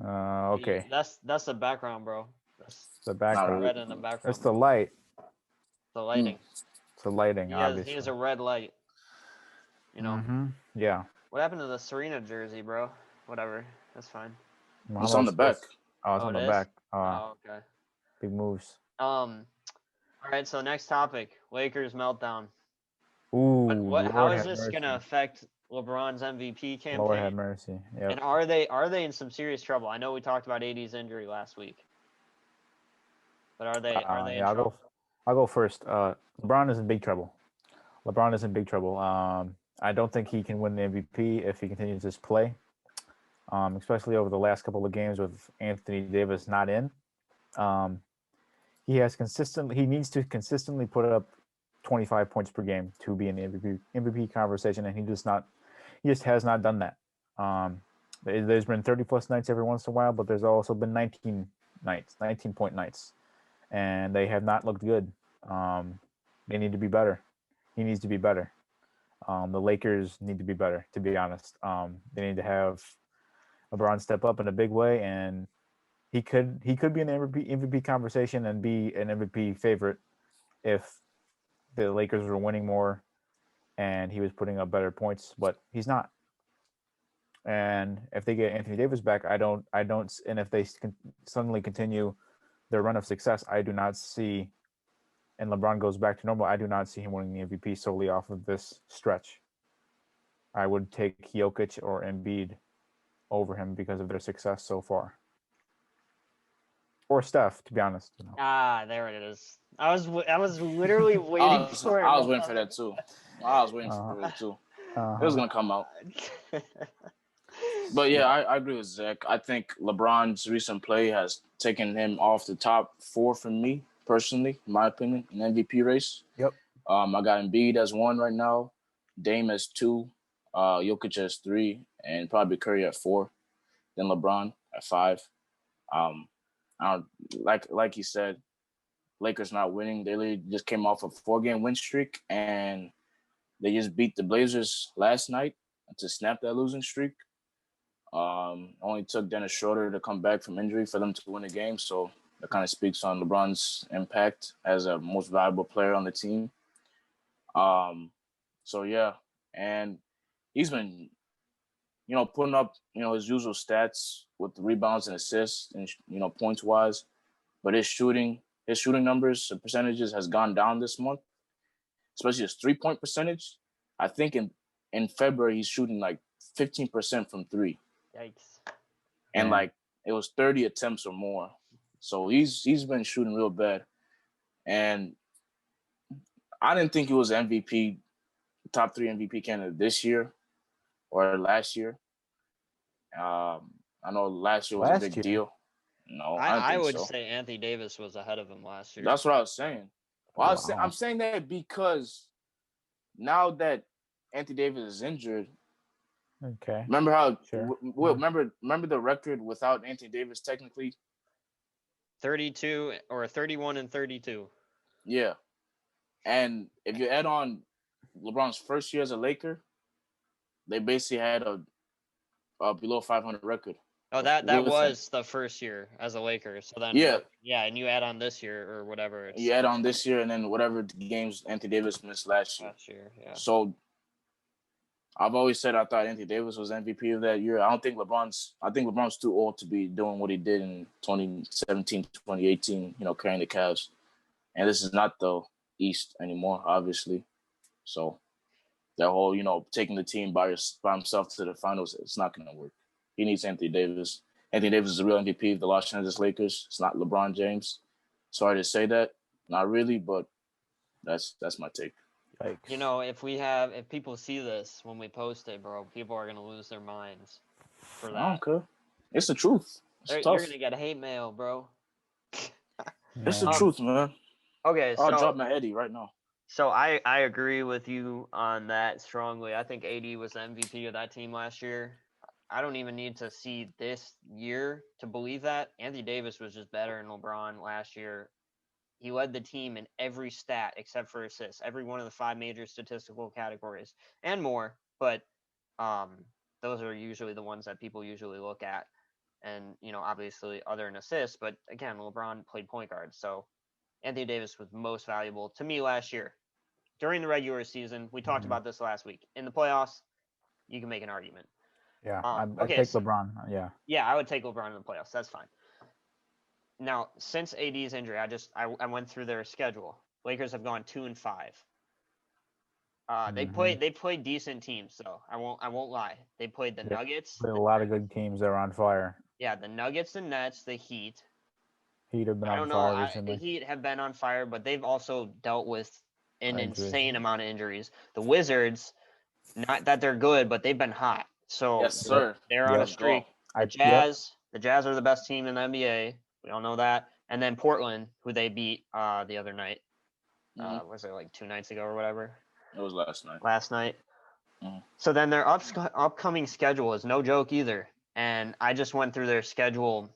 Okay. That's the background, bro. That's the background. Red in the background. That's the light. The lighting. It's the lighting, obviously. He has a red light. Mm-hmm. Yeah. What happened to the Serena jersey, bro? Whatever. That's fine. It's on the back. Oh, it's on the back. Okay. Big moves. All right, so next topic. Lakers meltdown. Ooh. How is this gonna affect LeBron's MVP campaign? Lord have mercy. Yep. And are they in some serious trouble? I know we talked about AD's injury last week. But are they in trouble? I'll go first. LeBron is in big trouble. I don't think he can win the MVP if he continues this play, especially over the last couple of games with Anthony Davis not in. He needs to consistently put up 25 points per game to be in the MVP conversation, and he just has not done that. There's been 30-plus nights every once in a while, but there's also been 19-point nights, and they have not looked good. They need to be better. He needs to be better. The Lakers need to be better, to be honest. They need to have LeBron step up in a big way, and he could be in the MVP conversation and be an MVP favorite if the Lakers were winning more and he was putting up better points, but he's not. And if they get Anthony Davis back, and if they suddenly continue their run of success, I do not see, and LeBron goes back to normal, I do not see him winning the MVP solely off of this stretch. I would take Jokic or Embiid over him because of their success so far. Or Steph, to be honest. There it is. I was literally waiting for it. I was waiting for that too. It was gonna come out. But yeah, I agree with Zach. I think LeBron's recent play has taken him off the top 4 for me personally, in my opinion, in MVP race. Yep. I got Embiid as 1 right now, Dame as 2, Jokic as 3, and probably Curry at 4. Then LeBron at 5. Like you said, Lakers not winning. They literally just came off a 4-game win streak, and they just beat the Blazers last night to snap that losing streak. Only took Dennis Schroeder to come back from injury for them to win the game, so that kind of speaks on LeBron's impact as a most valuable player on the team. So yeah, and he's been, putting up, his usual stats with the rebounds and assists and, points wise, but his shooting numbers and percentages has gone down this month, especially his 3-point percentage. I think in February, he's shooting like 15% from 3. Yikes. And it was 30 attempts or more. So he's been shooting real bad. And I didn't think he was MVP, top 3 MVP candidate this year or last year. I know last year was a big deal. No, I would say Anthony Davis was ahead of him last year. That's what I was saying. Well, I'm saying that because now that Anthony Davis is injured, Okay. remember how? Sure. Remember the record without Anthony Davis technically. 32 or 31 and 32. Yeah, and if you add on LeBron's first year as a Laker, they basically had a below 500 record. Oh, that with him. was the first year as a Laker. So then, Yeah. yeah, and you add on this year or whatever. It's You add on this year and then whatever games Anthony Davis missed last year. Yeah. So I've always said I thought Anthony Davis was MVP of that year. I think LeBron's too old to be doing what he did in 2017, 2018, carrying the Cavs. And this is not the East anymore, obviously. So that whole, taking the team by himself to the finals, it's not going to work. He needs Anthony Davis. Anthony Davis is the real MVP of the Los Angeles Lakers. It's not LeBron James. Sorry to say that. Not really, but that's my take. Yikes. If people see this when we post it, bro, people are gonna lose their minds for that. I don't care. It's the truth. You're gonna get hate mail, bro. It's the truth, man. Okay, I'll drop my Eddie right now. So I agree with you on that strongly. I think AD was the MVP of that team last year. I don't even need to see this year to believe that. Anthony Davis was just better than LeBron last year. He led the team in every stat except for assists, every one of the 5 major statistical categories and more. But those are usually the ones that people usually look at. And, obviously other than assists. But again, LeBron played point guard. So Anthony Davis was most valuable to me last year. During the regular season, we talked about this last week. In the playoffs, you can make an argument. Yeah, I take LeBron. Yeah. Yeah, I would take LeBron in the playoffs. That's fine. Now, since AD's injury, I went through their schedule. Lakers have gone 2-5. They played decent teams though. I won't lie. They played the Nuggets. Played a lot of good teams that are on fire. Yeah, the Nuggets, the Nets, the Heat. Heat have been on fire recently. The Heat have been on fire, but they've also dealt with an insane amount of injuries. The Wizards, not that they're good, but they've been hot. So yes, sir. They're on a streak. The Jazz are the best team in the NBA. We all know that. And then Portland, who they beat the other night. Was it like 2 nights ago or whatever? It was last night. So then their upcoming schedule is no joke either. And I just went through their schedule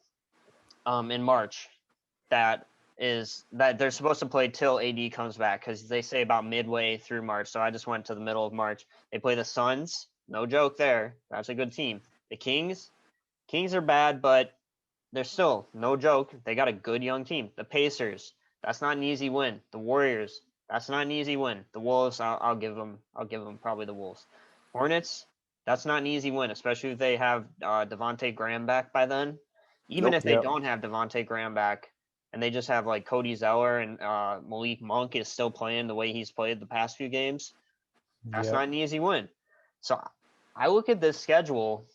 in March. That they're supposed to play till AD comes back because they say about midway through March. So I just went to the middle of March. They play the Suns. No joke there. That's a good team. The Kings are bad, but they're still no joke. They got a good young team. The Pacers, that's not an easy win. The Warriors, that's not an easy win. The Wolves, I'll give them probably the Wolves. Hornets, that's not an easy win, especially if they have Devontae Graham back by then. Even if they don't have Devontae Graham back, and they just have like Cody Zeller and Malik Monk is still playing the way he's played the past few games. That's not an easy win. So I look at this schedule.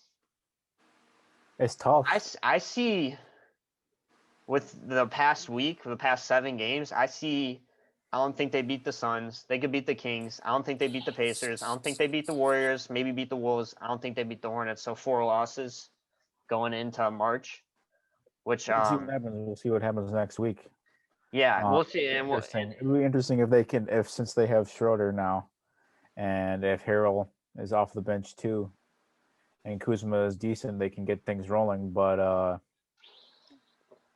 It's tough. I see with the past 7 games, I don't think they beat the Suns. They could beat the Kings. I don't think they beat the Pacers. I don't think they beat the Warriors. Maybe beat the Wolves. I don't think they beat the Hornets. So 4 losses going into March. Which we'll see what happens. We'll see what happens next week. Yeah, we'll see. It'll be interesting since they have Schroeder now, and if Harrell is off the bench too, and Kuzma is decent, they can get things rolling. But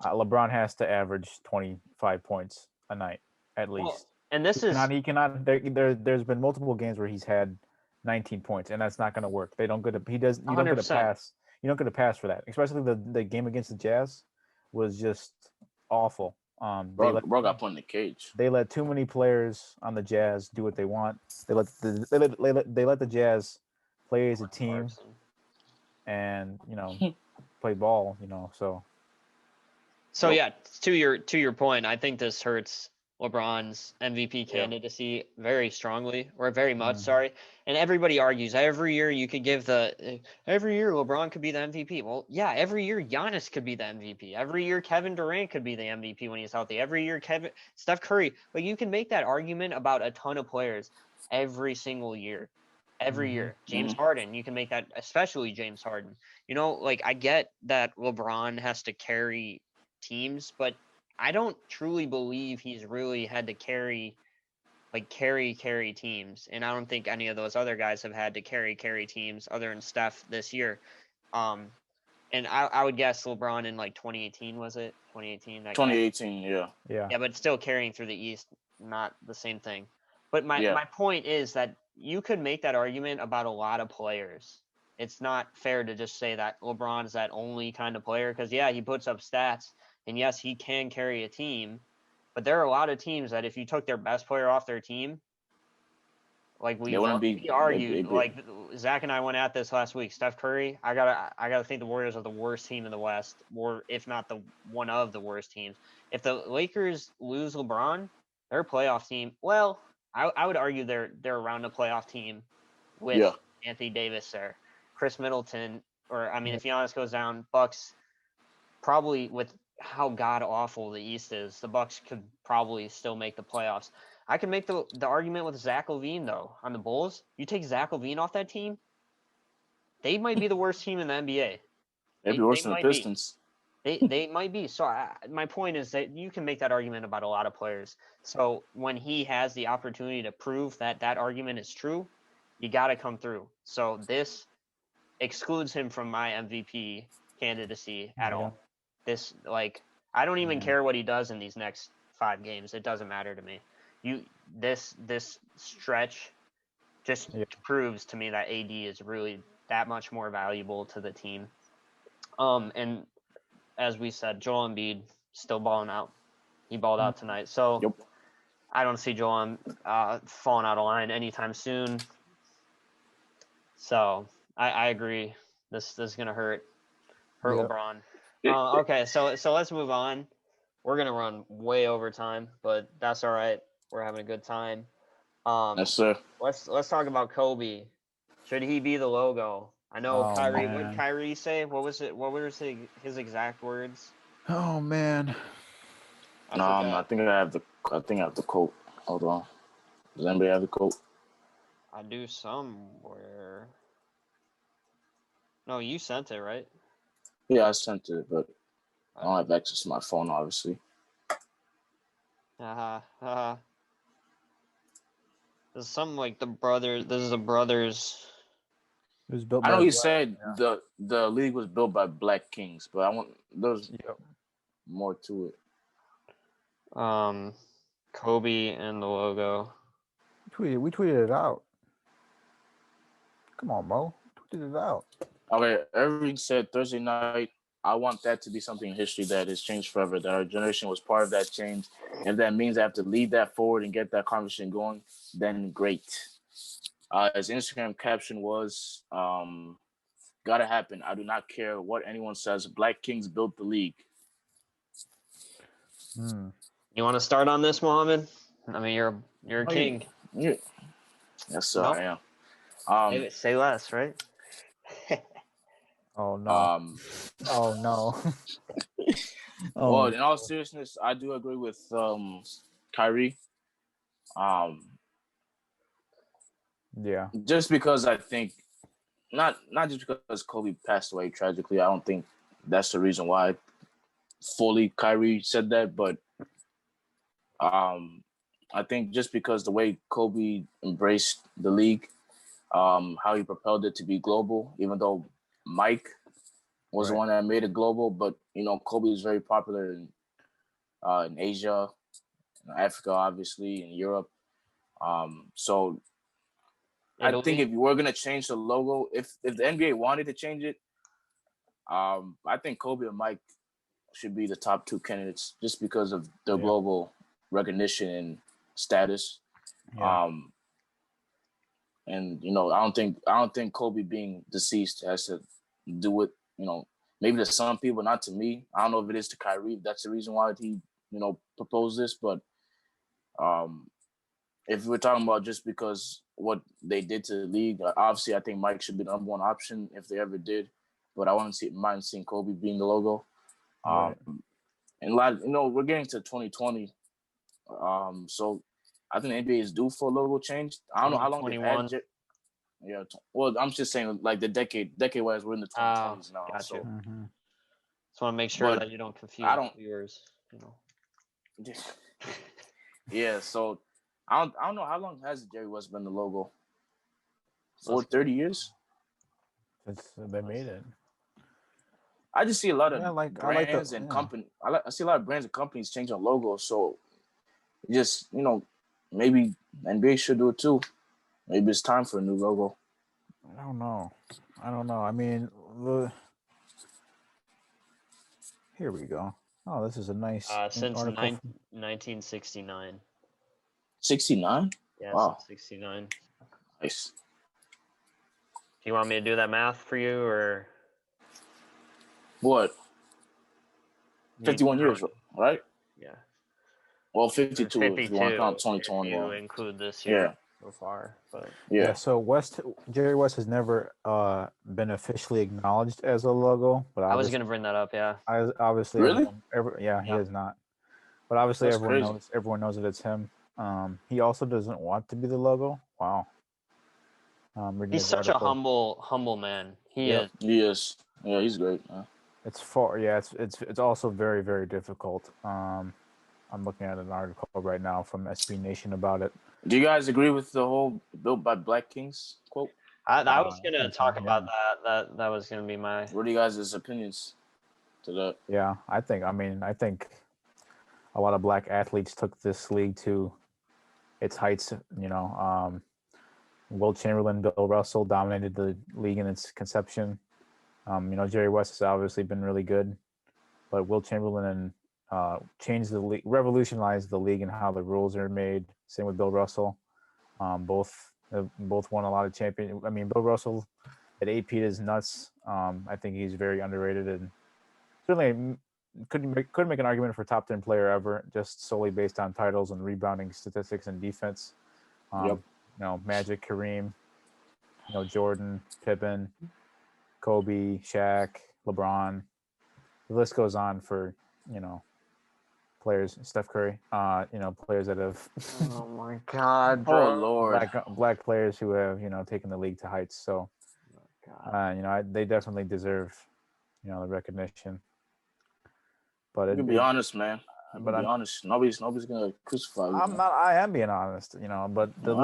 LeBron has to average 25 points a night at least. And this he cannot. There's been multiple games where he's had 19 points, and that's not going to work. You don't get a pass. You don't get a pass for that, especially the game against the Jazz was just awful. Bro got put in the cage. They let too many players on the Jazz do what they want. They let the Jazz play as a team, and play ball. So yeah, to your point, I think this hurts LeBron's MVP candidacy very strongly, or very much. Sorry, and everybody argues every year LeBron could be the MVP. Well, yeah, every year Giannis could be the MVP. Every year Kevin Durant could be the MVP when he's healthy. Every year Steph Curry. Like you can make that argument about a ton of players every single year. Every year, James Harden, you can make that, especially James Harden. I get that LeBron has to carry teams, but I don't truly believe he's really had to carry like carry teams, and I don't think any of those other guys have had to carry teams other than Steph this year. And I would guess LeBron in like 2018, was it 2018? That guy. 2018, yeah. Yeah, but still carrying through the East, not the same thing. But my Yeah. point is that you could make that argument about a lot of players. It's not fair to just say that LeBron's that only kind of player, because yeah, he puts up stats, and yes, he can carry a team. But there are a lot of teams that if you took their best player off their team, like we argued, like Zach and I went at this last week. Steph Curry, I gotta think the Warriors are the worst team in the West, or if not the one of the worst teams. If the Lakers lose LeBron, they're a playoff team. Well, I would argue they're around a playoff team with Anthony Davis there, Chris Middleton, or I mean, if Giannis goes down, Bucks probably, with how god awful the East is, the Bucks could probably still make the playoffs. I can make the argument with Zach LaVine though on the Bulls. You take Zach LaVine off that team, they might be the worst team in the NBA. They'd be worse than the Pistons. They might be. So my point is that you can make that argument about a lot of players. So when he has the opportunity to prove that that argument is true, you got to come through. So this excludes him from my MVP candidacy at all. This, like, I don't even care what he does in these next 5 games. It doesn't matter to me. This stretch just proves to me that AD is really that much more valuable to the team. And as we said, Joel Embiid still balling out. He balled out tonight. So I don't see Joel falling out of line anytime soon. So I agree. This is gonna hurt LeBron. Okay, so let's move on. We're gonna run way over time, but that's all right. We're having a good time. Yes, sir. Let's talk about Kobe. Should he be the logo? I know Kyrie. What did Kyrie say? What was it? What were his exact words? Oh man. I think I have the quote. Hold on. Does anybody have the quote? I do somewhere. No, you sent it, right? Yeah, I sent it, but I don't have access to my phone, obviously. There's something like the brother. This is a brothers. It was built. I know he said the league was built by Black Kings, but there's more to it. Kobe and the logo. We tweeted it out. Come on, Mo. Tweeted it out. Okay, Irving said Thursday night, I want that to be something in history that has changed forever, that our generation was part of that change. If that means I have to lead that forward and get that conversation going, then great. His Instagram caption was, gotta happen. I do not care what anyone says. Black Kings built the league. You want to start on this, Mohammed? I mean, you're a king. Yes, sir, I am. Say less, right? Oh no. Oh no. Well, in all seriousness, I do agree with Kyrie. Yeah. Just because I think not just because Kobe passed away tragically, I don't think that's the reason why fully Kyrie said that, but I think just because the way Kobe embraced the league, how he propelled it to be global, even though Mike was the one that made it global, but Kobe is very popular in Asia, in Africa, obviously, in Europe. So I think if you were gonna change the logo, if the NBA wanted to change it, I think Kobe and Mike should be the top 2 candidates just because of their global recognition and status. And I don't think Kobe being deceased has to do with maybe to some people, not to me. I don't know if it is to Kyrie. That's the reason why he proposed this. But if we're talking about just because what they did to the league, obviously I think Mike should be the number 1 option if they ever did. But I want to mind seeing Kobe being the logo. And a lot, we're getting to 2020. So I think the NBA is due for a logo change. I don't know how long they've had. Well, I'm just saying, like the decade-wise, we're in the 2020s now. Got so, you. Just want to make sure that you don't confuse viewers. Yeah. So I don't know how long has Jerry West been the logo. For 30 years. Since they made it. I just see a lot of brands and and company. I see a lot of brands and companies changing logos. So just maybe NBA should do it too. Maybe it's time for a new logo. I don't know. I mean, here we go. Oh, this is a nice since article. 1969. 69? Yeah, wow. Since 69. Nice. Do you want me to do that math for you, or what? 51 years, right? Yeah. Well, 52 if you want to count 2021. If you include this year so far, but yeah. So Jerry West has never been officially acknowledged as a logo, but I was gonna bring that up. Yeah. Obviously, really? He is not. But obviously, That's everyone crazy. knows. Everyone knows that it's him. He also doesn't want to be the logo. Wow. He's such a humble man. He is. He is. Yeah, he's great. It's far. Yeah, it's also very, very difficult. I'm looking at an article right now from SB Nation about it. Do you guys agree with the whole "Built by Black Kings" quote? I was gonna talk about that. That was gonna be my. What are you guys' opinions to that? Yeah, I think a lot of black athletes took this league to its heights. Will Chamberlain, Bill Russell dominated the league in its conception. Jerry West has obviously been really good, but Will Chamberlain changed the league, revolutionized the league and how the rules are made. Same with Bill Russell. Both won a lot of champions. I mean, Bill Russell at 8 is nuts. I think he's very underrated and certainly could make an argument for top 10 player ever, just solely based on titles and rebounding statistics and defense. Magic, Kareem, Jordan, Pippen, Kobe, Shaq, LeBron. The list goes on for players. Steph Curry. Players that have. Oh my God, bro. Oh Lord. Black players who have taken the league to heights. So, they definitely deserve the recognition. But to be honest, man. But I'm honest. Nobody's gonna crucify you. I am being honest, but the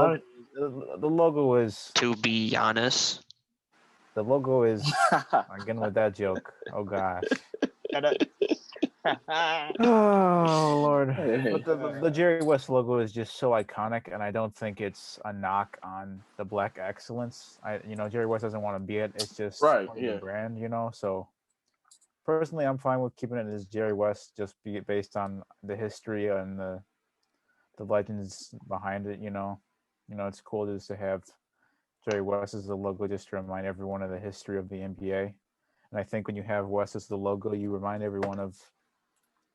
logo is. To be honest, the logo is. Again with that joke. Oh gosh. Oh Lord. But the Jerry West logo is just so iconic, and I don't think it's a knock on the black excellence. Jerry West doesn't want to be it. It's just the brand, So personally, I'm fine with keeping it as Jerry West, just be it based on the history and the legends behind it. It's cool just to have Jerry West as the logo, just to remind everyone of the history of the NBA. And I think when you have West as the logo, you remind everyone of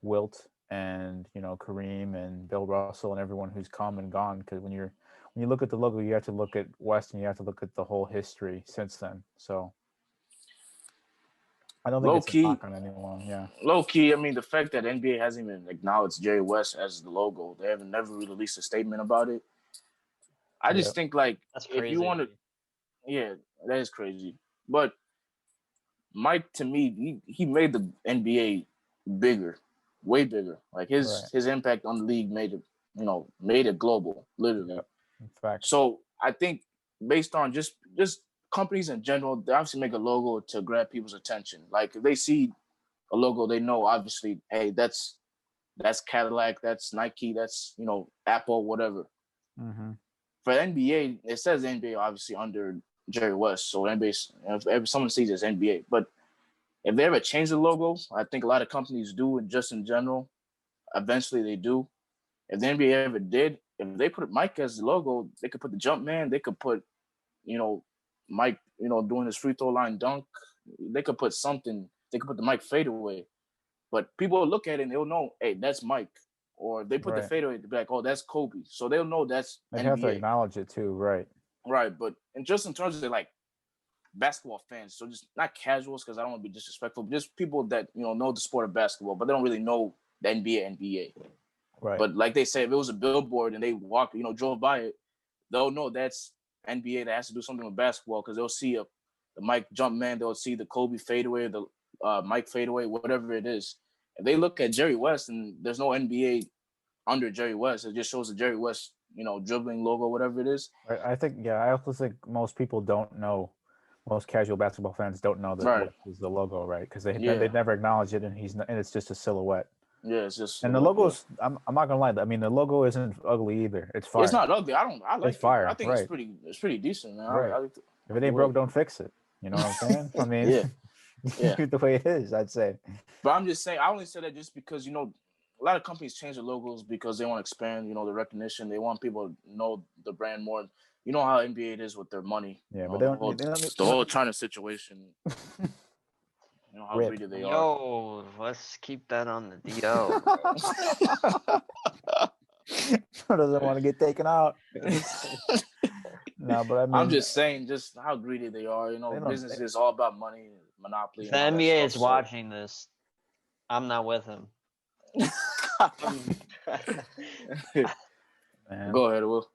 Wilt and Kareem and Bill Russell and everyone who's come and gone. Because when you look at the logo, you have to look at West and you have to look at the whole history since then. So I don't think it's a knock on anyone. Yeah. Low key, I mean, the fact that NBA hasn't even acknowledged Jerry West as the logo, they haven't never released a statement about it. I just think that's crazy. If you want to, yeah, that is crazy. But Mike, to me, he made the NBA bigger, way bigger. Like his impact on the league made it global, literally. Yep. In fact. So I think based on just companies in general, they obviously make a logo to grab people's attention. Like if they see a logo, they know obviously, hey, that's Cadillac, that's Nike, that's Apple, whatever. Mm-hmm. For the NBA, it says NBA obviously under Jerry West, so NBA, if someone sees it as NBA. But if they ever change the logo, I think a lot of companies do, and just in general, eventually they do. If the NBA ever did, if they put Mike as the logo, they could put the jump man, they could put Mike, doing his free throw line dunk. They could put something. They could put the Mike fadeaway. But people will look at it and they'll know, hey, that's Mike. Or they put the fadeaway, they'll be like, oh, that's Kobe. So they'll know that's They NBA. have to acknowledge it too, right? Right, but just in terms of basketball fans, so just not casuals, because I don't want to be disrespectful, but just people that know the sport of basketball, but they don't really know the NBA. Right. But like they say, if it was a billboard and they drove by it, they'll know that's NBA that has to do something with basketball, because they'll see the Mike jump man, they'll see the Kobe fadeaway, the Mike fadeaway, whatever it is. If they look at Jerry West and there's no NBA under Jerry West. It just shows the Jerry West, dribbling logo, whatever it is. I think, I also think most people don't know. Most casual basketball fans don't know that Right. what is the logo, right? Because they Yeah. never acknowledge it, and it's just a silhouette. Yeah, it's just. And the logo's, I'm not gonna lie. I mean, the logo isn't ugly either. It's fire. It's not ugly. I like It's fire, it. I think right. it's pretty decent, man. Right. I like If it ain't broke, don't fix it. You know what I'm saying? I mean, Yeah. the way it is, I'd say. But I'm just saying, I only said that just because, a lot of companies change their logos because they want to expand, the recognition. They want people to know the brand more. You know how NBA it is with their money. Yeah, but the whole China situation. You know how greedy they are. Yo, let's keep that on the DL. Doesn't want to get taken out. No, but I mean, I'm just saying, just how greedy they are. Business is all about money, monopoly. If the NBA is watching this, I'm not with him. man. Go ahead, Will.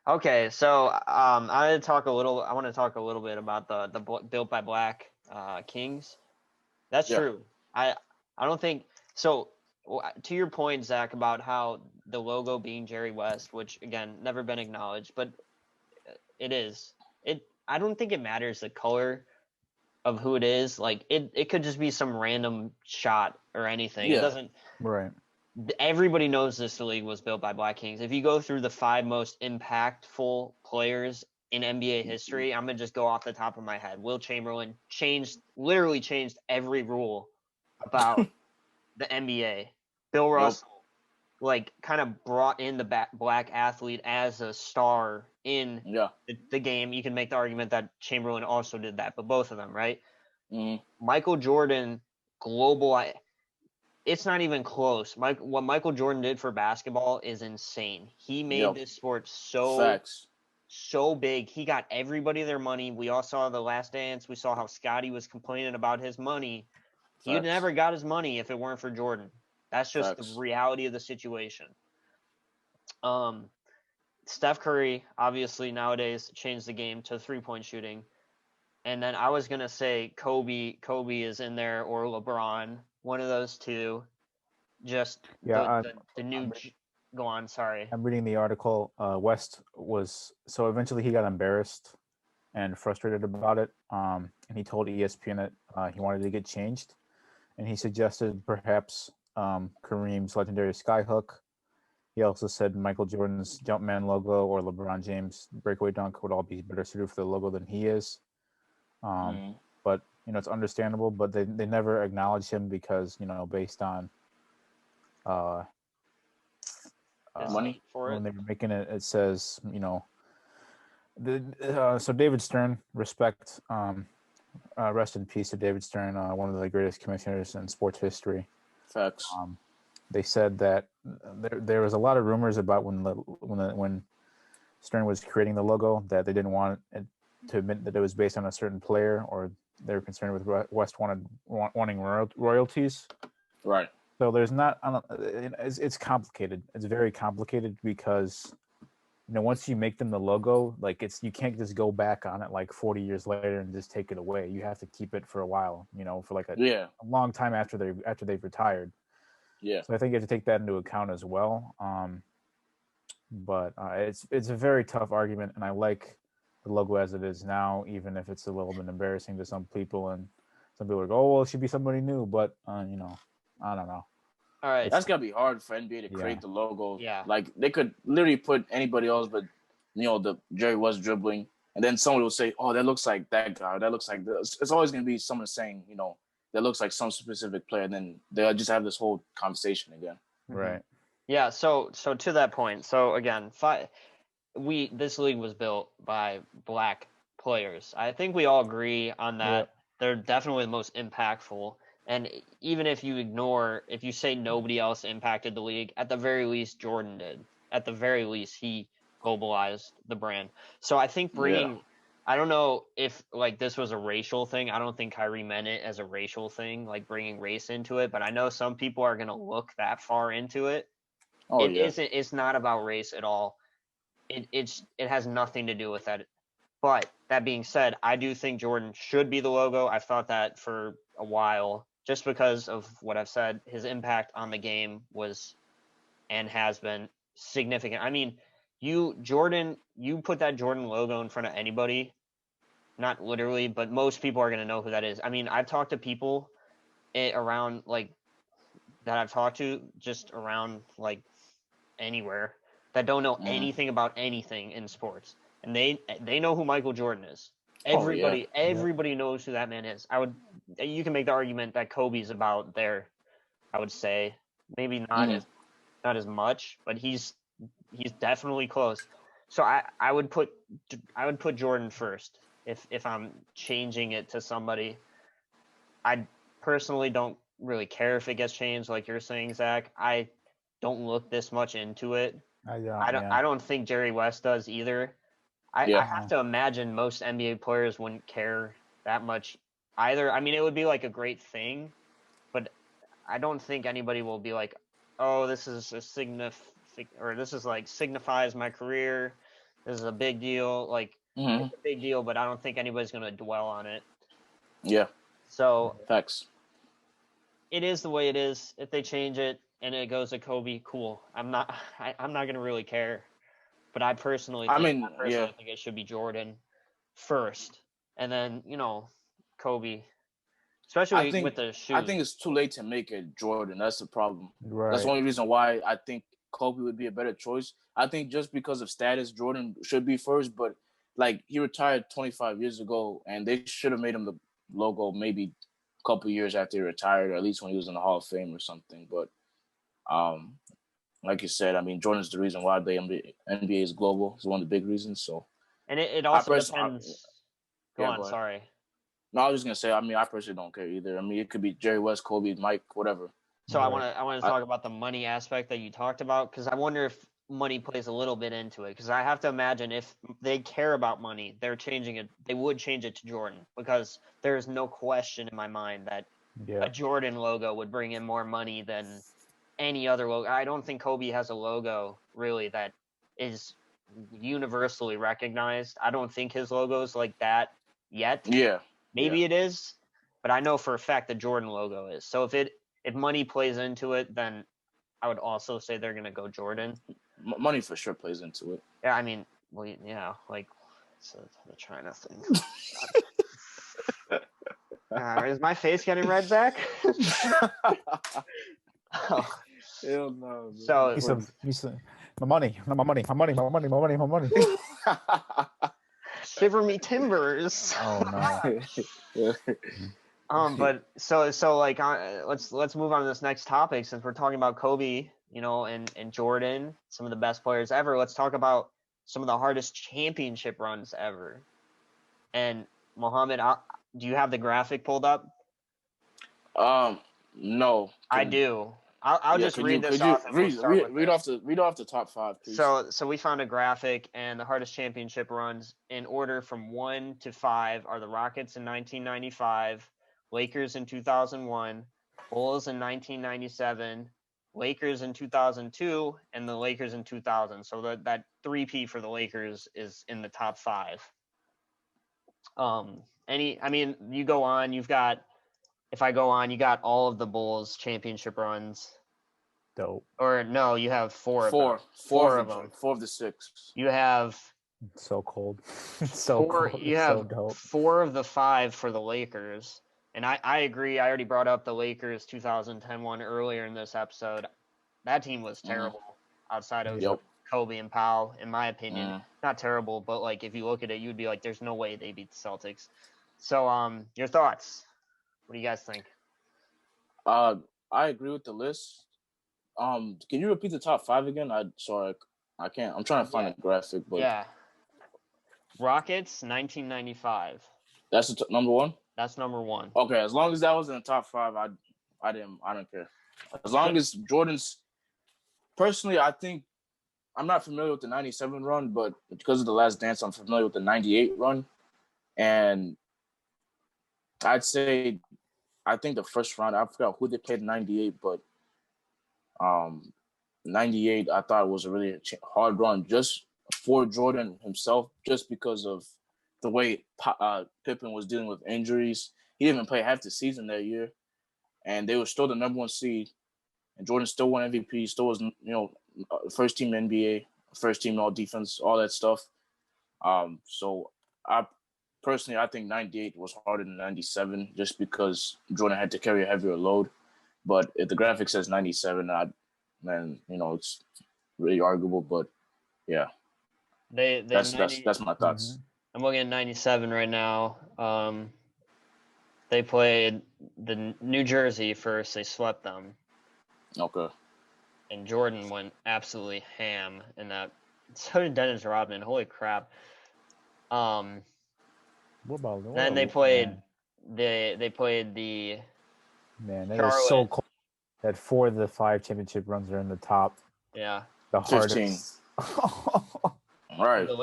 Okay, so I want to talk a little bit about the Built by Black Kings. That's true. I don't think so. To your point, Zach, about how the logo being Jerry West, which again never been acknowledged, but it is. I don't think it matters the color of who it is. Like it could just be some random shot or anything. Yeah. It doesn't. Right. Everybody knows this league was built by Black Kings. If you go through the 5 most impactful players in NBA history, I'm gonna just go off the top of my head. Will Chamberlain literally changed every rule about the NBA. Bill Russell, kind of brought in the black athlete as a star in the game. You can make the argument that Chamberlain also did that, but both of them, right? Mm-hmm. Michael Jordan, global. It's not even close. What Michael Jordan did for basketball is insane. He made this sport so big. He got everybody their money. We all saw The Last Dance. We saw how Scotty was complaining about his money. He never got his money if it weren't for Jordan. That's just the reality of the situation. Steph Curry, obviously nowadays changed the game to 3-point shooting. And then I was going to say Kobe is in there, or LeBron, one of those two. Just the new go on, sorry. I'm reading the article. West eventually he got embarrassed and frustrated about it. And he told ESPN that he wanted to get changed. And he suggested perhaps Kareem's legendary skyhook. He also said Michael Jordan's Jumpman logo or LeBron James breakaway dunk would all be better suited for the logo than he is. But it's understandable, but they never acknowledge him because based on money for when it. they were making it, it says so David Stern, respect, rest in peace to David Stern, one of the greatest commissioners in sports history. Facts. They said that there was a lot of rumors about when Stern was creating the logo that they didn't want it to admit that it was based on a certain player, or they were concerned with West wanting royalties. Right. So there's not. It's complicated. It's very complicated because once you make them the logo, you can't just go back on it 40 years later and just take it away. You have to keep it for a while, for a long time after they've retired. Yeah. So I think you have to take that into account as well. But it's a very tough argument, and I like the logo as it is now, even if it's a little bit embarrassing to some people, and some people are like, "Oh, well, it should be somebody new," but I don't know. All right, that's gotta be hard for NBA to create the logo. Yeah, they could literally put anybody else, but the Jerry West dribbling, and then someone will say, "Oh, that looks like that guy. That looks like this." It's always gonna be someone saying, that looks like some specific player. And then they'll just have this whole conversation again. Right. Yeah. So to that point. So again, this league was built by black players. I think we all agree on that. Yep. They're definitely the most impactful. And even if you say nobody else impacted the league, at the very least, Jordan did. At the very least, he globalized the brand. So I think I don't know if this was a racial thing. I don't think Kyrie meant it as a racial thing, bringing race into it. But I know some people are going to look that far into it. It's not about race at all. It has nothing to do with that. But that being said, I do think Jordan should be the logo. I've thought that for a while, just because of what I've said. His impact on the game was and has been significant. I mean, you put that Jordan logo in front of anybody, not literally, but most people are going to know who that is. I mean, I've talked to people around like that I've talked to just around like anywhere that don't know anything about anything in sports, and they know who Michael Jordan is. Oh, yeah. Everybody knows who that man is. You can make the argument that Kobe's about there. I would say maybe not as much, but he's definitely close. So I would put Jordan first if I'm changing it to somebody. I personally don't really care if it gets changed, like you're saying, Zach. I don't look this much into it. I don't think Jerry West does either. I have to imagine most NBA players wouldn't care that much either. I mean, it would be like a great thing, but I don't think anybody will be like, "Oh, this is this is like signifies my career. This is a big deal." Like it's a big deal, but I don't think anybody's gonna dwell on it. Yeah. So Facts. it is the way it is. If they change it and it goes to Kobe, cool. I'm not gonna really care. But I personally think it should be Jordan first, and then Kobe, especially with the shoes. I think it's too late to make it Jordan. That's the problem. Right. That's the only reason why I think Kobe would be a better choice. I think just because of status, Jordan should be first. But like he retired 25 years ago, and they should have made him the logo maybe a couple years after he retired, or at least when he was in the Hall of Fame or something. But like you said, I mean, Jordan's the reason why the NBA is global. It's one of the big reasons. So, and it also depends. Go on. Sorry. No, I was just gonna say. I mean, I personally don't care either. I mean, it could be Jerry West, Kobe, Mike, whatever. So I want to talk about the money aspect that you talked about, because I wonder if money plays a little bit into it. Because I have to imagine if they care about money, they're changing it. They would change it to Jordan, because there is no question in my mind that a Jordan logo would bring in more money than any other logo. I don't think Kobe has a logo really that is universally recognized. I don't think his logo is like that yet. Yeah. Maybe it is, but I know for a fact the Jordan logo is. So if money plays into it, then I would also say they're gonna go Jordan. Money for sure plays into it. Yeah, I mean, well, yeah, like it's the China thing. Is my face getting red, Zach? Oh. Hell no. So my money. Shiver me timbers. Oh no. But so like let's move on to this next topic, since we're talking about Kobe, and Jordan, some of the best players ever. Let's talk about some of the hardest championship runs ever. And Mohammed, do you have the graphic pulled up? No. I do. I'll just read this off. Read off the top 5, please. So we found a graphic, and the hardest championship runs in order from 1 to 5 are the Rockets in 1995, Lakers in 2001, Bulls in 1997, Lakers in 2002, and the Lakers in 2000. So that 3P for the Lakers is in the top 5. You go on, if I go on, you got all of the Bulls championship runs. Dope. Or no, you have four of them. Four of them. 4 of the 6. You have it's so cold. It's so cold. You have 4 of the 5 for the Lakers. And I agree. I already brought up the Lakers 2010 one earlier in this episode. That team was terrible outside of Kobe and Powell, in my opinion. Not terrible, but like if you look at it, you'd be like, there's no way they beat the Celtics. So your thoughts? What do you guys think? I agree with the list. Can you repeat the top 5 again? I can't. I'm trying to find a graphic, but Rockets 1995. That's number 1. That's number 1. Okay, as long as that was in the top 5, I don't care. As long as Jordan's. Personally, I think I'm not familiar with the 97 run, but because of The Last Dance, I'm familiar with the 98 run, and I'd say I think the first round, I forgot who they played in 98, but 98 I thought was a really hard run just for Jordan himself, just because of the way Pippen was dealing with injuries. He didn't even play half the season that year, and they were still the number 1 seed. and Jordan still won MVP. Still was first team NBA, first team All Defense, all that stuff. So I think 98 was harder than 97 just because Jordan had to carry a heavier load. But if the graphic says 97, it's really arguable. But yeah, that's my thoughts. Mhm. I'm looking at 97 right now. They played the New Jersey first. They swept them. Okay. And Jordan went absolutely ham in that. So did Dennis Rodman. Holy crap. Then they played they played the Man, that is Charlotte. so cool that 4 of the 5 championship runs are in the top. Yeah. The 15. hardest. Right. The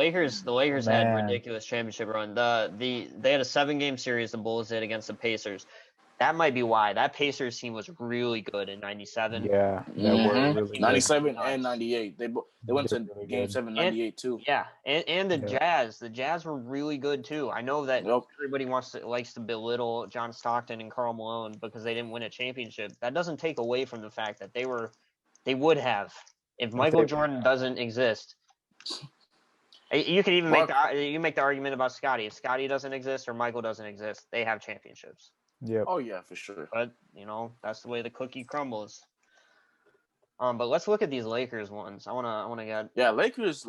Lakers had Man. ridiculous championship run. They had a 7-game series the Bulls did against the Pacers. That might be why. That Pacers team was really good in 97. Yeah, that were really 97 good. and 98. They went to really Game good. 7, 98 too. Yeah, and the Yep. Jazz. The Jazz were really good too. I know that Yep. everybody likes to belittle John Stockton and Karl Malone because they didn't win a championship. That doesn't take away from the fact that they would have if Michael Jordan doesn't exist. You could even make the argument about Scottie. If Scottie doesn't exist or Michael doesn't exist, they have championships. Yep. Oh yeah, for sure. But that's the way the cookie crumbles. But let's look at these Lakers ones. I wanna get Lakers,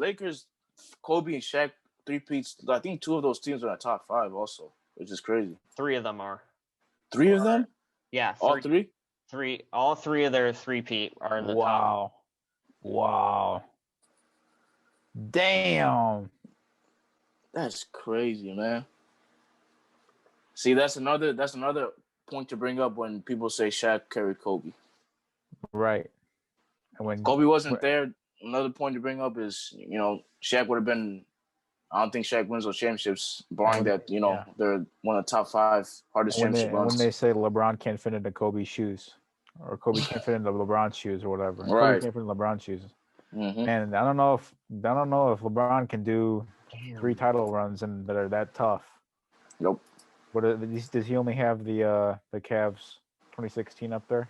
Kobe and Shaq 3-peats. I think 2 of those teams are in the top 5 also, which is crazy. 3 of them are. 3 of them? Yeah, all 3. All 3 of their 3-peat are in the top. Wow. Damn. That's crazy, man. See, that's another point to bring up when people say Shaq carried Kobe. Right. And when Kobe wasn't there, another point to bring up is, Shaq would have been. I don't think Shaq wins those championships, barring that, they're one of the top 5 hardest championship runs. When they say LeBron can't fit into Kobe's shoes, or Kobe can't fit into LeBron's shoes, or whatever. Right. Kobe can't fit into LeBron's shoes. Mm-hmm. And I don't know if LeBron can do 3 title runs and that are that tough. Nope. Does he only have the Cavs 2016 up there?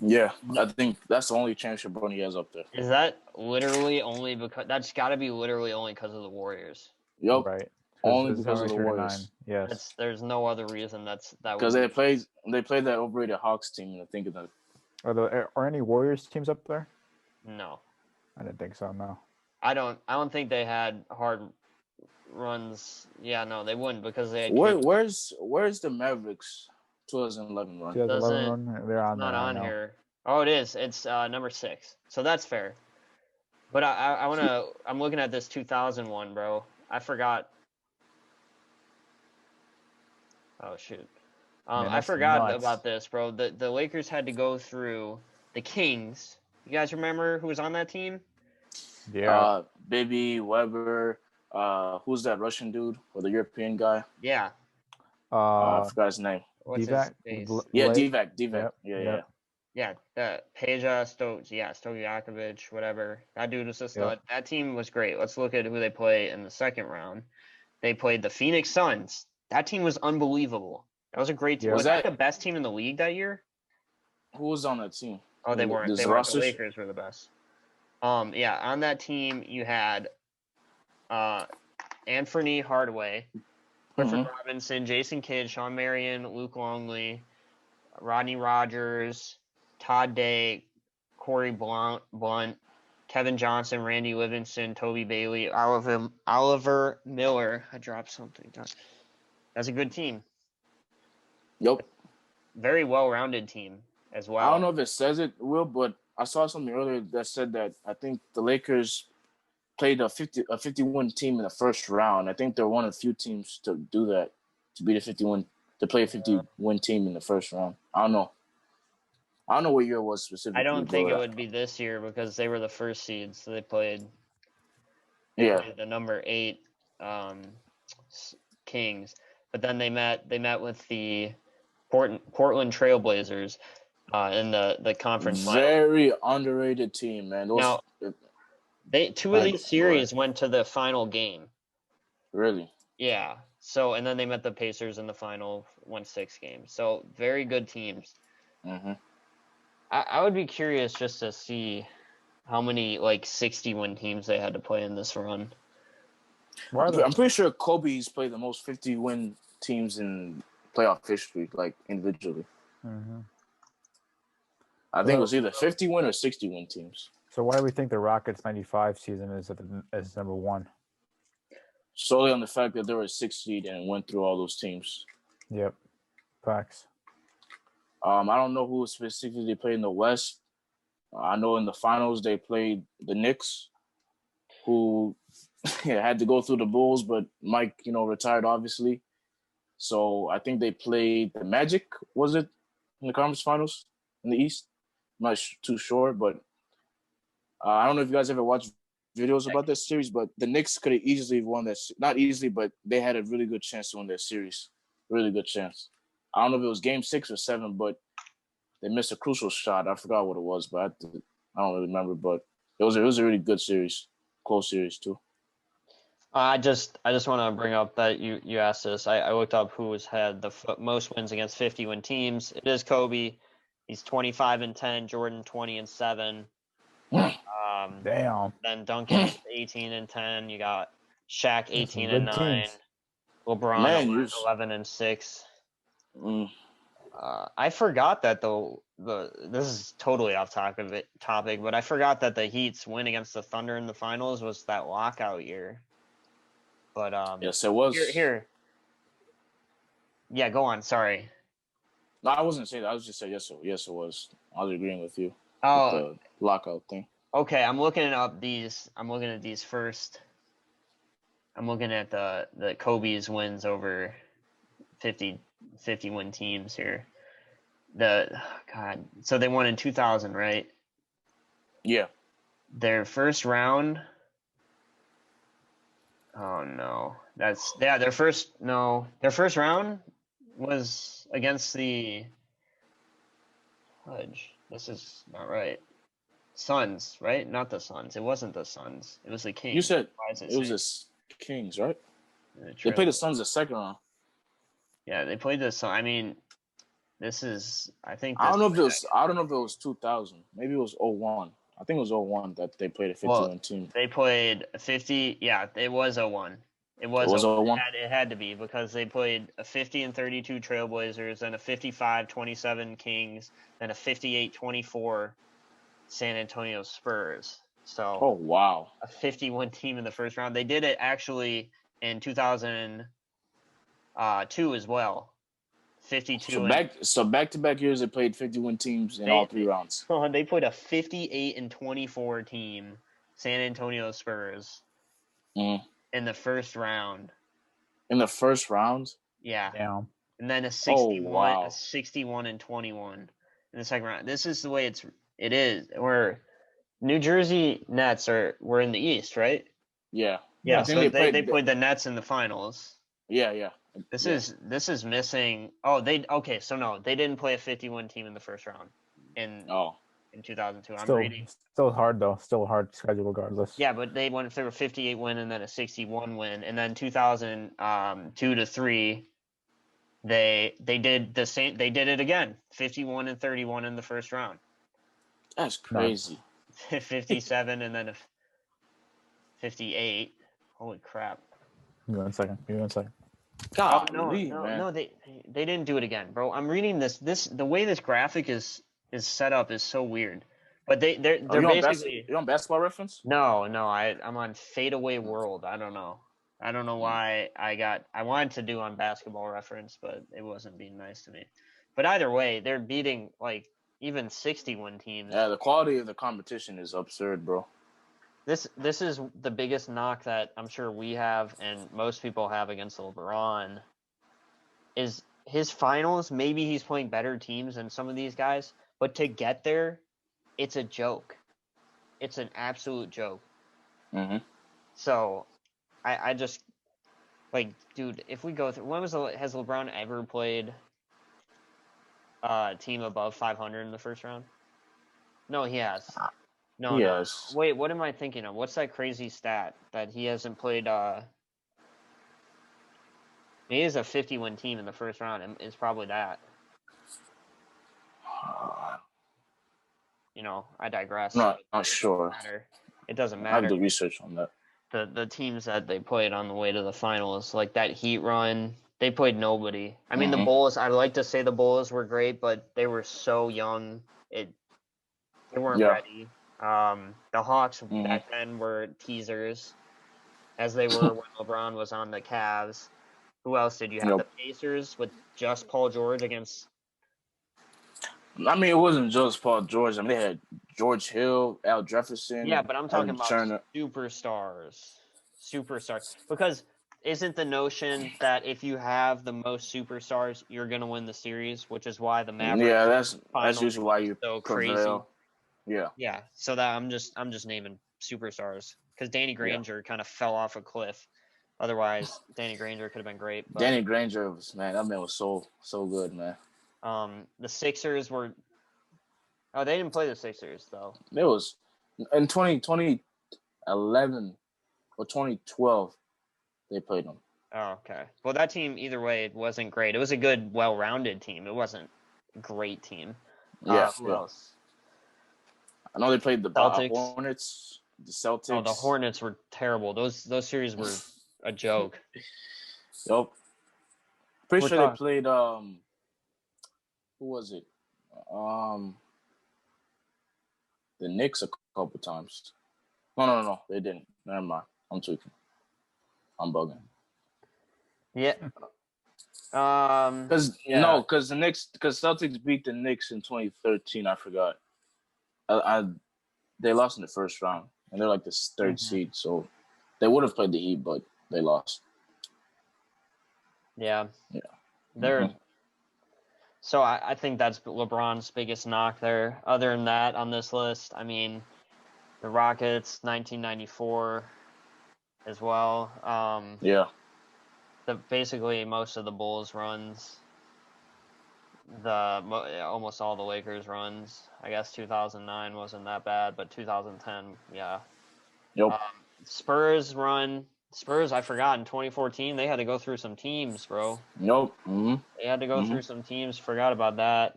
Yeah, I think that's the only championship run he has up there. Is that literally only because that's got to be literally only because of the Warriors? Yep. Right. Only because of the Warriors. Yes. There's no other reason that. Because they played that overrated Hawks team. I think of that. Are any Warriors teams up there? No. I didn't think so. No. I don't think they had hard runs. Yeah, no, they wouldn't because they had. Where's the Mavericks 2011 run? 2011 run. They're on. Not on here. Oh, it is. It's number 6. So that's fair. But I want to. I'm looking at this 2001, bro. I forgot. Oh shoot. I forgot about this, bro. The Lakers had to go through the Kings. You guys remember who was on that team? Yeah. Bibby, Weber. Who's that Russian dude or the European guy? Yeah. I forgot his name. What's Divac? his face? Divac. Yep. Yeah. Yeah, Peja, Stojakovic, whatever. That dude was a stud. Yep. That team was great. Let's look at who they play in the second round. They played the Phoenix Suns. That team was unbelievable. That was a great team. Yeah. Was that the best team in the league that year? Who was on that team? Oh, they weren't. They weren't. The Lakers were the best. Yeah, on that team you had Anthony Hardaway, Clifford Robinson, Jason Kidd, Sean Marion, Luke Longley, Rodney Rogers, Todd Day, Corey Blunt, Kevin Johnson, Randy Livingston, Toby Bailey, Oliver Miller. I dropped something. That's a good team. Yep. Very well-rounded team as well. I don't know if it says it, Will, but I saw something earlier that said that I think the Lakers played a 51 team in the first round. I think they're one of the few teams to do that, to beat to play a 51 team in the first round. I don't know what year it was specifically. I don't think it would be this year because they were the first seeds, so they played the number 8 Kings. But then they met with the Portland Trailblazers in the conference final. Very underrated team, man. Two of these series went to the final game. Really? Yeah. So, and then they met the Pacers in the final, won 6 games. So, very good teams. Mm-hmm. I would be curious just to see how many like 60-win teams they had to play in this run. I'm pretty sure Kobe's played the most 50-win teams in playoff history, like individually. Mm-hmm. I think it was either 50-win or 60-win teams. So why do we think the Rockets '95 season is number one? Solely on the fact that they were a 6 seed and went through all those teams. Yep, facts. I don't know who specifically they played in the West. I know in the finals they played the Knicks, who had to go through the Bulls, but Mike, retired obviously. So I think they played the Magic, was it, in the conference finals in the East? I'm not too sure, but I don't know if you guys ever watched videos about that series, but the Knicks could have easily won that. Not easily, but they had a really good chance to win that series. Really good chance. I don't know if it was Game 6 or 7, but they missed a crucial shot. I forgot what it was, but I don't really remember. But it was a really good series, close series too. I just want to bring up that you asked this. I looked up who has had the most wins against 50-win teams. It is Kobe. He's 25-10. Jordan 20-7. Damn. Then Duncan 18-10. You got Shaq 18-9. teams. LeBron Man, 11-6. Mm. I forgot that this is totally off topic, but I forgot that the Heat's win against the Thunder in the finals was that lockout year. But yes, it was. Here. Yeah, go on. Sorry. No, I wasn't saying that. I was just saying yes, it was. I was agreeing with you. Oh, with the lockout thing. Okay. I'm looking at these first. I'm looking at the Kobe's wins over 50-win teams here. So they won in 2000, right? Yeah. Their first round. Oh no, their first round was against the Fudge. This is not right. Suns, right? Not the Suns. It wasn't the Suns. It was the Kings. You said Why is it was the Kings, right? They played the Suns the second round. Yeah, they played the Suns. I mean, this is. I think. I don't know if it was 2000. Maybe it was 01. I think it was 01 that they played a 51 team. They played 50. Yeah, it was 01. It was 01. It had to be because they played a 50-32 Trailblazers, then a 55-27 Kings, then a 58-24 San Antonio Spurs. So. Oh wow. A 51 team in the first round. They did it actually in 2002 as well. 52. So back-to-back years they played 51 teams in all three rounds. They played a 58-24 team, San Antonio Spurs, in the first round. In the first round? Yeah. Damn. And then a 61-21 in the second round. This is the way it is. Where New Jersey Nets were in the East, right? Yeah. Yeah. So they played the Nets in the finals. Yeah. This is missing. Oh, they didn't play a 51 team in the first round in 2002. I'm reading. Still hard though. Still a hard schedule regardless. Yeah, but they went through a 58 win and then a 61 win, and then 2002 to 3, they did the same. They did it again, 51-31 in the first round. That's crazy. 57 and then a 58. Holy crap! Give me one second. God, no, they didn't do it again, bro. I'm reading this. The way this graphic is set up is so weird. But they're basically. You on Basketball Reference? No, I'm on Fadeaway World. I don't know why I wanted to do on Basketball Reference, but it wasn't being nice to me. But either way, they're beating like even 61 teams. Yeah, the quality of the competition is absurd, bro. This is the biggest knock that I'm sure we have and most people have against LeBron is his finals. Maybe he's playing better teams than some of these guys, but to get there, it's a joke. It's an absolute joke. Mm-hmm. So I just dude, if we go through, has LeBron ever played a team above 500 in the first round? No, he has. No. Wait, what am I thinking of? What's that crazy stat that he hasn't played? He is a 50-win team in the first round, and it's probably that. I digress. Not It sure. doesn't matter. It doesn't I have matter. to do research on that. The teams that they played on the way to the finals, like that Heat run, they played nobody. I mean, the Bulls, I'd like to say the Bulls were great, but they were so young. They weren't ready. The Hawks back then were teasers, as they were when LeBron was on the Cavs. Who else did you have? The Pacers with just Paul George against. I mean, it wasn't just Paul George. I mean, they had George Hill, Al Jefferson. Yeah, but I'm talking Evan about Turner. superstars. Because isn't the notion that if you have the most superstars, you're gonna win the series, which is why the Mavericks. Yeah, that's finals usually why you so prevail. crazy. Yeah. So that I'm just naming superstars because Danny Granger kind of fell off a cliff. Otherwise, Danny Granger could have been great. But, Danny Granger that man was so good, man. The Sixers were. Oh, they didn't play the Sixers though. It was in 2011 or 2012 they played them. Oh, okay. Well, that team either way it wasn't great. It was a good, well-rounded team. It wasn't a great team. Who else? I know they played the Celtics. Hornets, the Celtics. Oh, the Hornets were terrible. Those series were a joke. Yep. Pretty sure they played who was it? The Knicks a couple times. No, they didn't. Never mind. I'm tweaking. I'm bugging. Yeah. Because Celtics beat the Knicks in 2013. I forgot. They lost in the first round, and they're like the third seed, so they would have played the Heat, but they lost. Yeah. They're. So I think that's LeBron's biggest knock there. Other than that, on this list, I mean, the Rockets, 1994, as well. Basically most of the Bulls runs, almost all the Lakers runs. I guess 2009 wasn't that bad, but 2010, yeah. Yep. Spurs run. Spurs, I forgot, in 2014, they had to go through some teams, bro. Nope. They had to go through some teams. Forgot about that.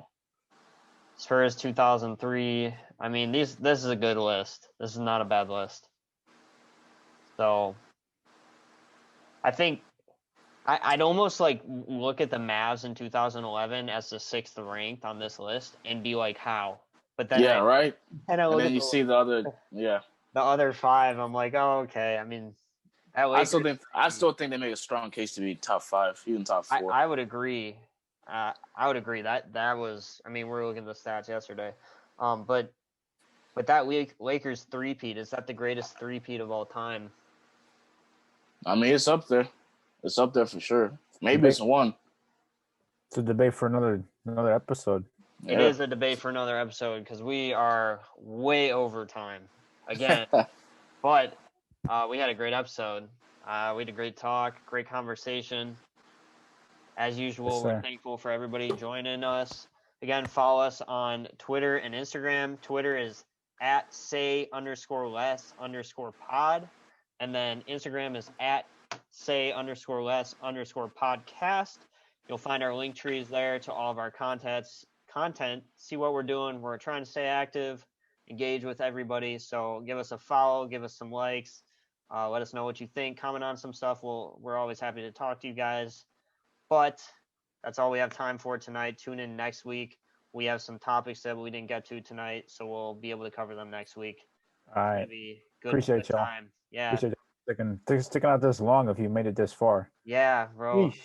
Spurs 2003. I mean, this is a good list. This is not a bad list. So, I think I'd almost like look at the Mavs in 2011 as the 6th ranked on this list and be like, how? But then right. And then you see the other, the other 5. I'm like, oh, okay. I mean, I still think they make a strong case to be top 5, even top 4. I would agree. That was. I mean, we were looking at the stats yesterday. But that Lakers three-peat, is that the greatest three-peat of all time? I mean, it's up there. It's up there for sure. Maybe it's one. It's a debate for another episode. It is a debate for another episode because we are way over time again. But we had a great episode. We had a great talk, great conversation. As usual, we're thankful for everybody joining us. Again, follow us on Twitter and Instagram. Twitter is @say_less_pod. And then Instagram is @say_less_podcast. You'll find our link trees there to all of our content. See what we're doing. We're trying to stay active, engage with everybody. So give us a follow, give us some likes. Let us know what you think. Comment on some stuff. We're always happy to talk to you guys. But that's all we have time for tonight. Tune in next week. We have some topics that we didn't get to tonight, so we'll be able to cover them next week. All right. Appreciate y'all. Time. Yeah. Appreciate sticking out this long if you made it this far. Yeah, bro. Eesh.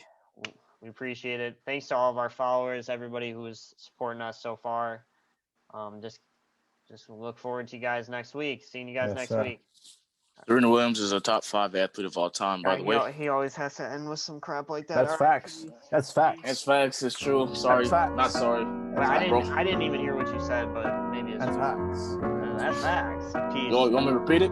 We appreciate it. Thanks to all of our followers, everybody who is supporting us so far. Just look forward to you guys next week. Seeing you guys next week. Serena Williams is a top 5 athlete of all time, by the way. He always has to end with some crap like that. That's facts. That's facts. It's facts. It's true. Sorry. Not sorry. I didn't even hear what you said, but maybe it's That's facts. That's facts. You want me to repeat it?